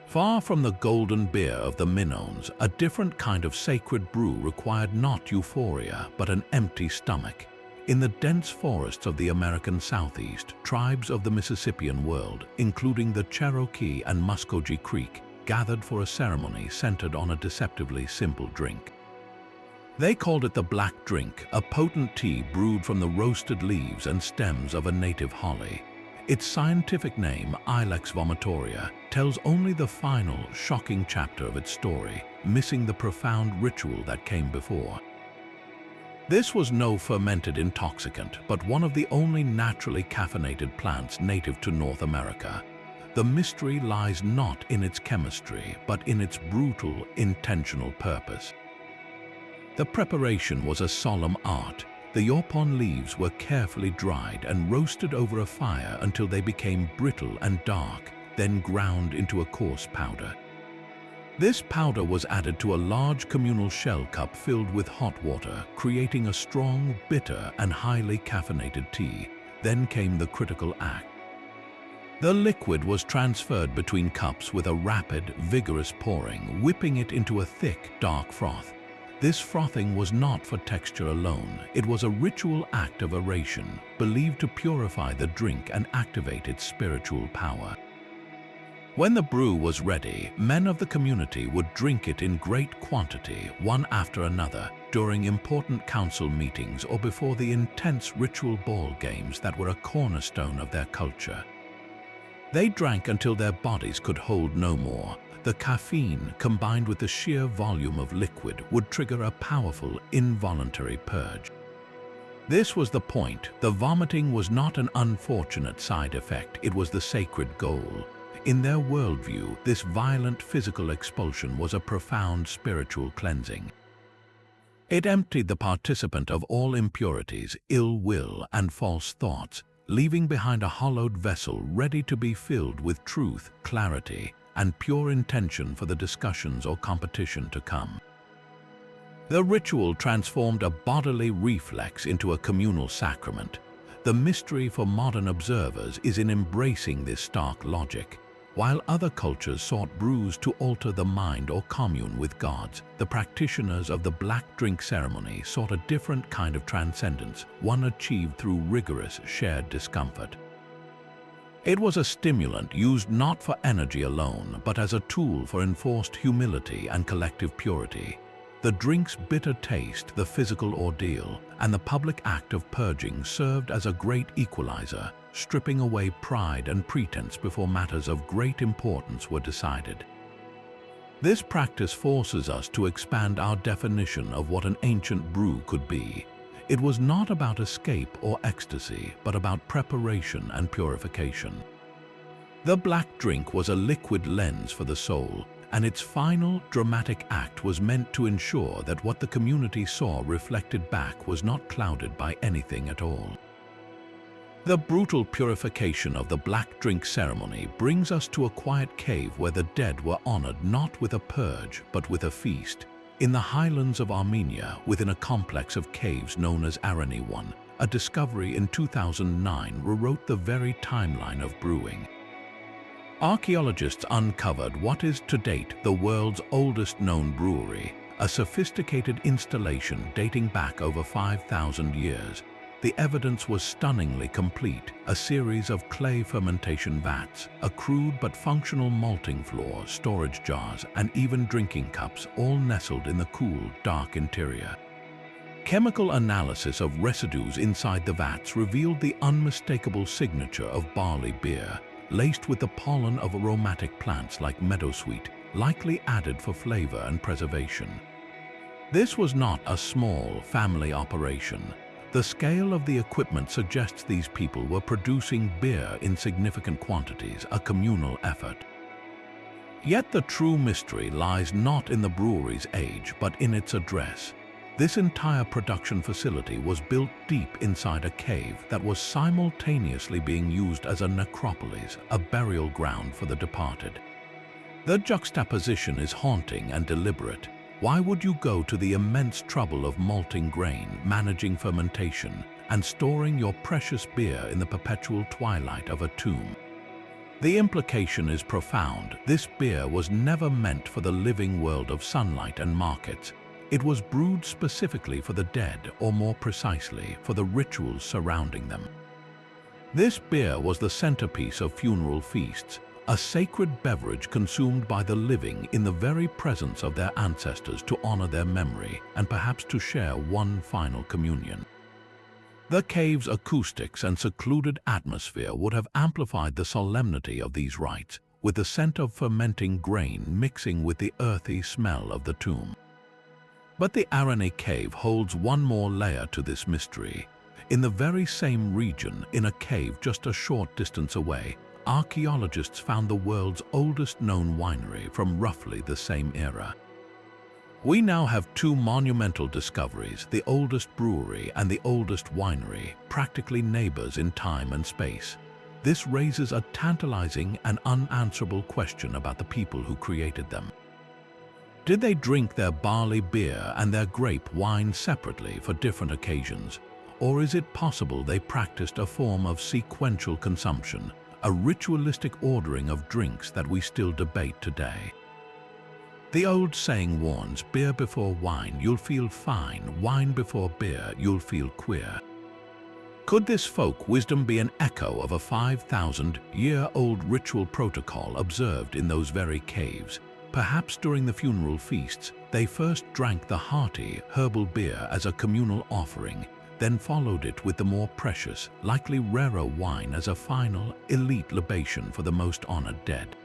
Far from the golden beer of the Minoans, a different kind of sacred brew required not euphoria, but an empty stomach. In the dense forests of the American Southeast, tribes of the Mississippian world, including the Cherokee and Muscogee Creek, gathered for a ceremony centered on a deceptively simple drink. They called it the black drink, a potent tea brewed from the roasted leaves and stems of a native holly. Its scientific name, Ilex vomitoria, tells only the final, shocking chapter of its story, missing the profound ritual that came before. This was no fermented intoxicant, but one of the only naturally caffeinated plants native to North America. The mystery lies not in its chemistry, but in its brutal, intentional purpose. The preparation was a solemn art. The yaupon leaves were carefully dried and roasted over a fire until they became brittle and dark, then ground into a coarse powder. This powder was added to a large communal shell cup filled with hot water, creating a strong, bitter, and highly caffeinated tea. Then came the critical act. The liquid was transferred between cups with a rapid, vigorous pouring, whipping it into a thick, dark froth. This frothing was not for texture alone. It was a ritual act of aeration, believed to purify the drink and activate its spiritual power. When the brew was ready, men of the community would drink it in great quantity, one after another, during important council meetings or before the intense ritual ball games that were a cornerstone of their culture. They drank until their bodies could hold no more. The caffeine, combined with the sheer volume of liquid, would trigger a powerful, involuntary purge. This was the point. The vomiting was not an unfortunate side effect, it was the sacred goal. In their worldview, this violent physical expulsion was a profound spiritual cleansing. It emptied the participant of all impurities, ill will, and false thoughts, leaving behind a hollowed vessel ready to be filled with truth, clarity, and pure intention for the discussions or competition to come. The ritual transformed a bodily reflex into a communal sacrament. The mystery for modern observers is in embracing this stark logic. While other cultures sought brews to alter the mind or commune with gods, the practitioners of the black drink ceremony sought a different kind of transcendence, one achieved through rigorous shared discomfort. It was a stimulant used not for energy alone, but as a tool for enforced humility and collective purity. The drink's bitter taste, the physical ordeal, and the public act of purging served as a great equalizer, stripping away pride and pretense before matters of great importance were decided. This practice forces us to expand our definition of what an ancient brew could be. It was not about escape or ecstasy, but about preparation and purification. The black drink was a liquid lens for the soul, and its final, dramatic act was meant to ensure that what the community saw reflected back was not clouded by anything at all. The brutal purification of the black drink ceremony brings us to a quiet cave where the dead were honored not with a purge but with a feast. In the highlands of Armenia, within a complex of caves known as Arani 1, a discovery in 2009 rewrote the very timeline of brewing. Archaeologists uncovered what is to date the world's oldest known brewery, a sophisticated installation dating back over 5,000 years. The evidence was stunningly complete: a series of clay fermentation vats, a crude but functional malting floor, storage jars, and even drinking cups, all nestled in the cool, dark interior. Chemical analysis of residues inside the vats revealed the unmistakable signature of barley beer, laced with the pollen of aromatic plants like meadowsweet, likely added for flavor and preservation. This was not a small family operation. The scale of the equipment suggests these people were producing beer in significant quantities, a communal effort. Yet the true mystery lies not in the brewery's age, but in its address. This entire production facility was built deep inside a cave that was simultaneously being used as a necropolis, a burial ground for the departed. The juxtaposition is haunting and deliberate. Why would you go to the immense trouble of malting grain, managing fermentation, and storing your precious beer in the perpetual twilight of a tomb? The implication is profound. This beer was never meant for the living world of sunlight and markets. It was brewed specifically for the dead, or more precisely, for the rituals surrounding them. This beer was the centerpiece of funeral feasts, a sacred beverage consumed by the living in the very presence of their ancestors to honor their memory and perhaps to share one final communion. The cave's acoustics and secluded atmosphere would have amplified the solemnity of these rites, with the scent of fermenting grain mixing with the earthy smell of the tomb. But the Arani cave holds one more layer to this mystery. In the very same region, in a cave just a short distance away, archaeologists found the world's oldest known winery from roughly the same era. We now have two monumental discoveries: the oldest brewery and the oldest winery, practically neighbors in time and space. This raises a tantalizing and unanswerable question about the people who created them. Did they drink their barley beer and their grape wine separately for different occasions? Or is it possible they practiced a form of sequential consumption, a ritualistic ordering of drinks that we still debate today? The old saying warns, beer before wine, you'll feel fine; wine before beer, you'll feel queer. Could this folk wisdom be an echo of a 5,000-year-old ritual protocol observed in those very caves? Perhaps during the funeral feasts, they first drank the hearty, herbal beer as a communal offering, then followed it with the more precious, likely rarer wine as a final, elite libation for the most honored dead.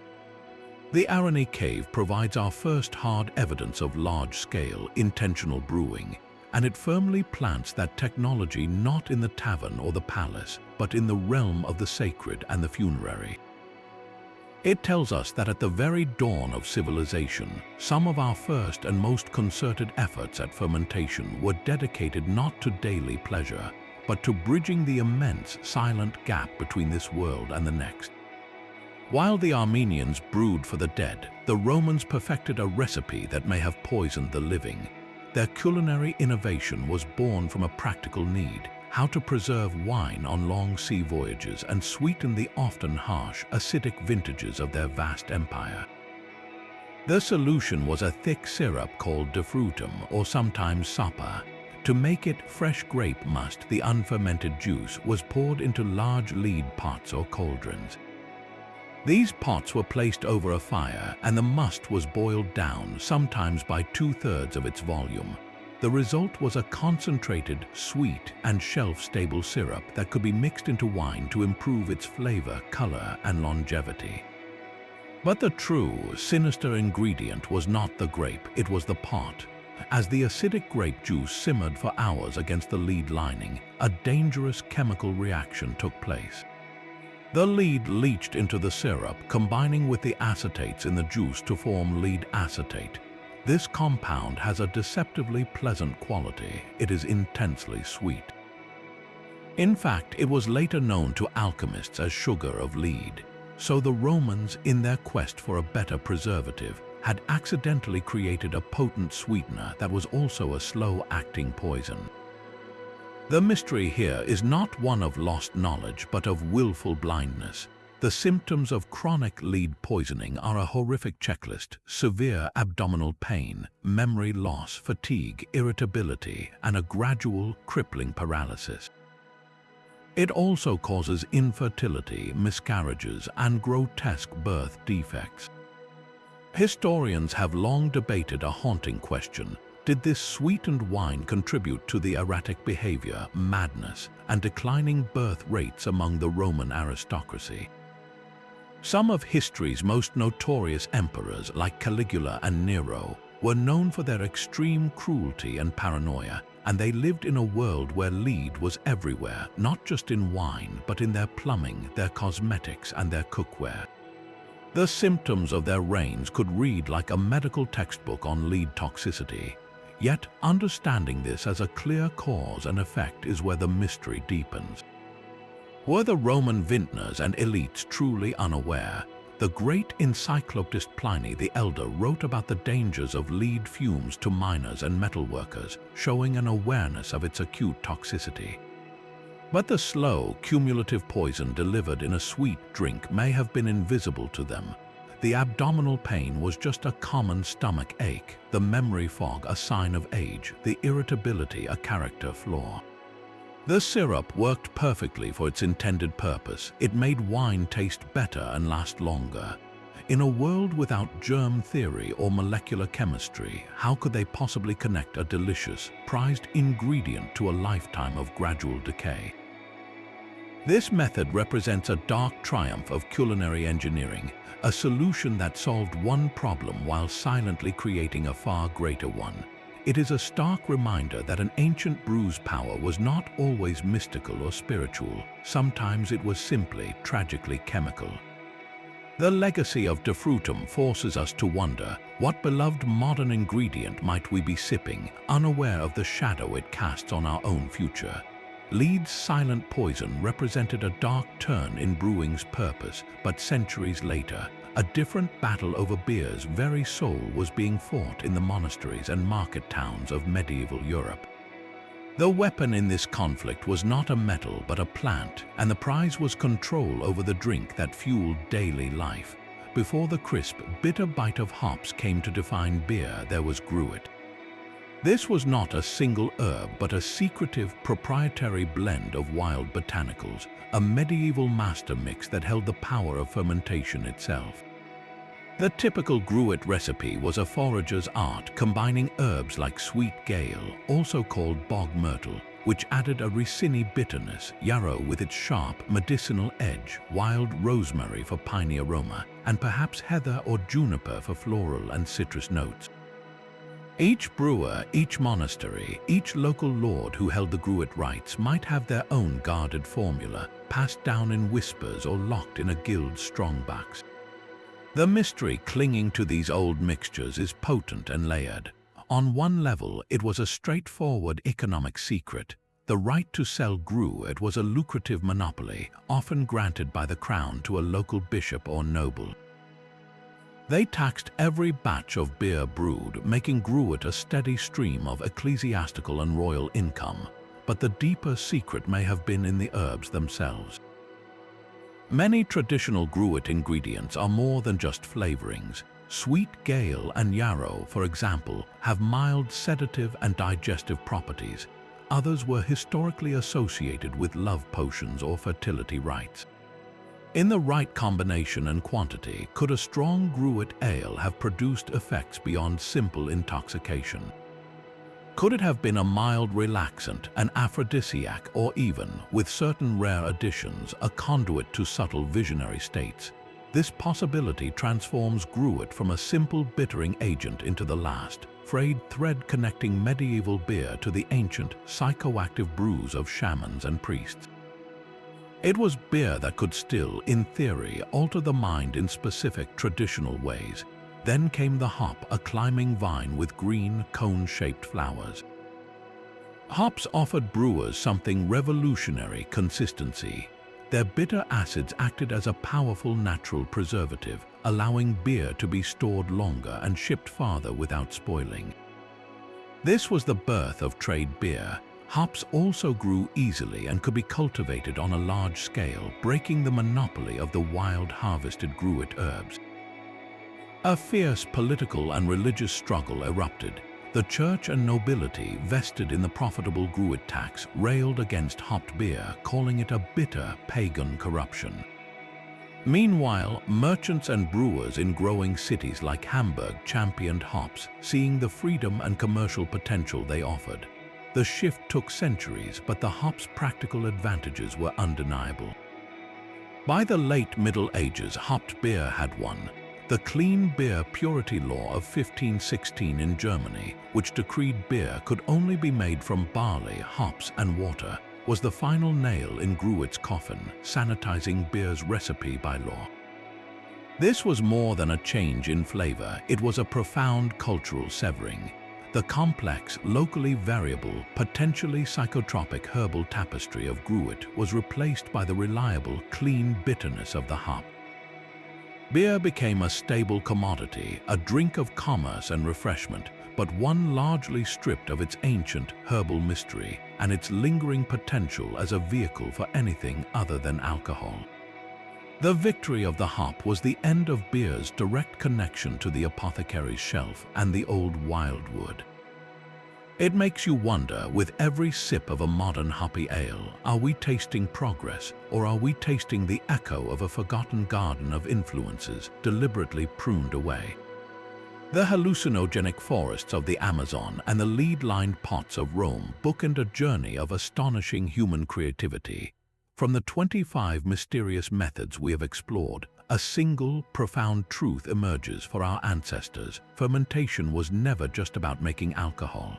The Arani cave provides our first hard evidence of large-scale, intentional brewing, and it firmly plants that technology not in the tavern or the palace, but in the realm of the sacred and the funerary. It tells us that at the very dawn of civilization, some of our first and most concerted efforts at fermentation were dedicated not to daily pleasure, but to bridging the immense, silent gap between this world and the next. While the Armenians brewed for the dead, the Romans perfected a recipe that may have poisoned the living. Their culinary innovation was born from a practical need: how to preserve wine on long sea voyages and sweeten the often harsh, acidic vintages of their vast empire. The solution was a thick syrup called defrutum, or sometimes sapa. To make it, fresh grape must, the unfermented juice, was poured into large lead pots or cauldrons. These pots were placed over a fire, and the must was boiled down, sometimes by 2/3 of its volume. The result was a concentrated, sweet, and shelf-stable syrup that could be mixed into wine to improve its flavor, color, and longevity. But the true, sinister ingredient was not the grape, it was the pot. As the acidic grape juice simmered for hours against the lead lining, a dangerous chemical reaction took place. The lead leached into the syrup, combining with the acetates in the juice to form lead acetate. This compound has a deceptively pleasant quality. It is intensely sweet. In fact, it was later known to alchemists as sugar of lead. So the Romans, in their quest for a better preservative, had accidentally created a potent sweetener that was also a slow-acting poison. The mystery here is not one of lost knowledge, but of willful blindness. The symptoms of chronic lead poisoning are a horrific checklist: severe abdominal pain, memory loss, fatigue, irritability, and a gradual, crippling paralysis. It also causes infertility, miscarriages, and grotesque birth defects. Historians have long debated a haunting question: did this sweetened wine contribute to the erratic behavior, madness, and declining birth rates among the Roman aristocracy? Some of history's most notorious emperors, like Caligula and Nero, were known for their extreme cruelty and paranoia, and they lived in a world where lead was everywhere, not just in wine, but in their plumbing, their cosmetics, and their cookware. The symptoms of their reigns could read like a medical textbook on lead toxicity. Yet, understanding this as a clear cause and effect is where the mystery deepens. Were the Roman vintners and elites truly unaware? The great encyclopedist Pliny the Elder wrote about the dangers of lead fumes to miners and metalworkers, showing an awareness of its acute toxicity. But the slow, cumulative poison delivered in a sweet drink may have been invisible to them. The abdominal pain was just a common stomach ache, the memory fog a sign of age, the irritability a character flaw. The syrup worked perfectly for its intended purpose. It made wine taste better and last longer. In a world without germ theory or molecular chemistry, how could they possibly connect a delicious, prized ingredient to a lifetime of gradual decay? This method represents a dark triumph of culinary engineering, a solution that solved one problem while silently creating a far greater one. It is a stark reminder that an ancient brew's power was not always mystical or spiritual. Sometimes it was simply, tragically chemical. The legacy of De Frutum forces us to wonder, what beloved modern ingredient might we be sipping, unaware of the shadow it casts on our own future? Lead's silent poison represented a dark turn in brewing's purpose, but centuries later, a different battle over beer's very soul was being fought in the monasteries and market towns of medieval Europe. The weapon in this conflict was not a metal but a plant, and the prize was control over the drink that fueled daily life. Before the crisp, bitter bite of hops came to define beer, there was gruit. This was not a single herb but a secretive, proprietary blend of wild botanicals, a medieval master mix that held the power of fermentation itself. The typical gruit recipe was a forager's art, combining herbs like sweet gale, also called bog myrtle, which added a riciny bitterness, yarrow with its sharp, medicinal edge, wild rosemary for piney aroma, and perhaps heather or juniper for floral and citrus notes. Each brewer, each monastery, each local lord who held the gruit rights might have their own guarded formula, passed down in whispers or locked in a guild's strongbox. The mystery clinging to these old mixtures is potent and layered. On one level, it was a straightforward economic secret. The right to sell gruit was a lucrative monopoly, often granted by the crown to a local bishop or noble. They taxed every batch of beer brewed, making gruit a steady stream of ecclesiastical and royal income. But the deeper secret may have been in the herbs themselves. Many traditional gruit ingredients are more than just flavorings. Sweet gale and yarrow, for example, have mild sedative and digestive properties. Others were historically associated with love potions or fertility rites. In the right combination and quantity, could a strong gruit ale have produced effects beyond simple intoxication? Could it have been a mild relaxant, an aphrodisiac, or even, with certain rare additions, a conduit to subtle visionary states? This possibility transforms gruit from a simple bittering agent into the last, frayed thread connecting medieval beer to the ancient, psychoactive brews of shamans and priests. It was beer that could still, in theory, alter the mind in specific traditional ways. Then came the hop, a climbing vine with green, cone-shaped flowers. Hops offered brewers something revolutionary: consistency. Their bitter acids acted as a powerful natural preservative, allowing beer to be stored longer and shipped farther without spoiling. This was the birth of trade beer. Hops also grew easily and could be cultivated on a large scale, breaking the monopoly of the wild harvested gruit herbs. A fierce political and religious struggle erupted. The church and nobility, vested in the profitable gruit tax, railed against hopped beer, calling it a bitter pagan corruption. Meanwhile, merchants and brewers in growing cities like Hamburg championed hops, seeing the freedom and commercial potential they offered. The shift took centuries, but the hop's practical advantages were undeniable. By the late Middle Ages, hopped beer had won. The Clean Beer Purity Law of 1516 in Germany, which decreed beer could only be made from barley, hops, and water, was the final nail in Gruit's coffin, sanitizing beer's recipe by law. This was more than a change in flavor, it was a profound cultural severing. The complex, locally variable, potentially psychotropic herbal tapestry of Gruit was replaced by the reliable, clean bitterness of the hop. Beer became a stable commodity, a drink of commerce and refreshment, but one largely stripped of its ancient herbal mystery and its lingering potential as a vehicle for anything other than alcohol. The victory of the hop was the end of beer's direct connection to the apothecary's shelf and the old wildwood. It makes you wonder, with every sip of a modern hoppy ale, are we tasting progress, or are we tasting the echo of a forgotten garden of influences deliberately pruned away? The hallucinogenic forests of the Amazon and the lead-lined pots of Rome bookend a journey of astonishing human creativity. From the 25 mysterious methods we have explored, a single, profound truth emerges for our ancestors: fermentation was never just about making alcohol.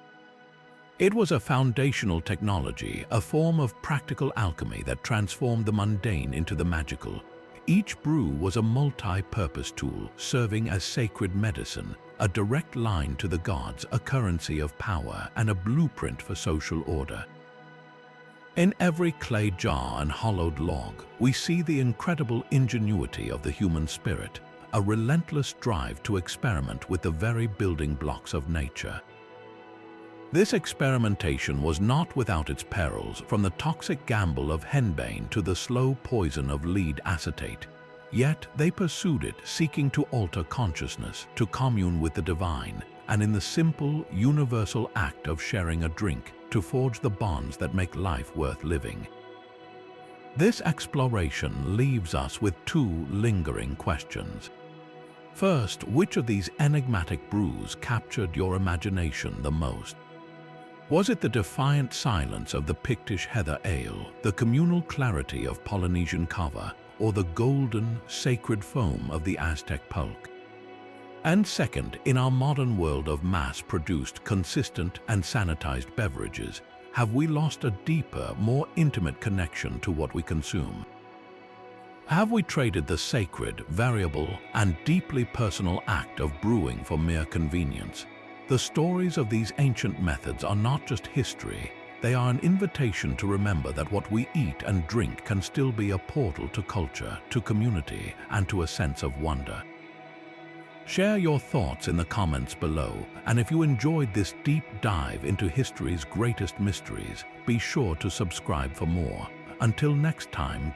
It was a foundational technology, a form of practical alchemy that transformed the mundane into the magical. Each brew was a multi-purpose tool, serving as sacred medicine, a direct line to the gods, a currency of power, and a blueprint for social order. In every clay jar and hollowed log, we see the incredible ingenuity of the human spirit, a relentless drive to experiment with the very building blocks of nature. This experimentation was not without its perils, from the toxic gamble of henbane to the slow poison of lead acetate. Yet they pursued it, seeking to alter consciousness, to commune with the divine, and in the simple, universal act of sharing a drink, to forge the bonds that make life worth living. This exploration leaves us with two lingering questions. First, which of these enigmatic brews captured your imagination the most? Was it the defiant silence of the Pictish heather ale, the communal clarity of Polynesian kava, or the golden, sacred foam of the Aztec pulque? And second, in our modern world of mass-produced, consistent, and sanitized beverages, have we lost a deeper, more intimate connection to what we consume? Have we traded the sacred, variable, and deeply personal act of brewing for mere convenience? The stories of these ancient methods are not just history, they are an invitation to remember that what we eat and drink can still be a portal to culture, to community, and to a sense of wonder. Share your thoughts in the comments below, and if you enjoyed this deep dive into history's greatest mysteries, be sure to subscribe for more. Until next time.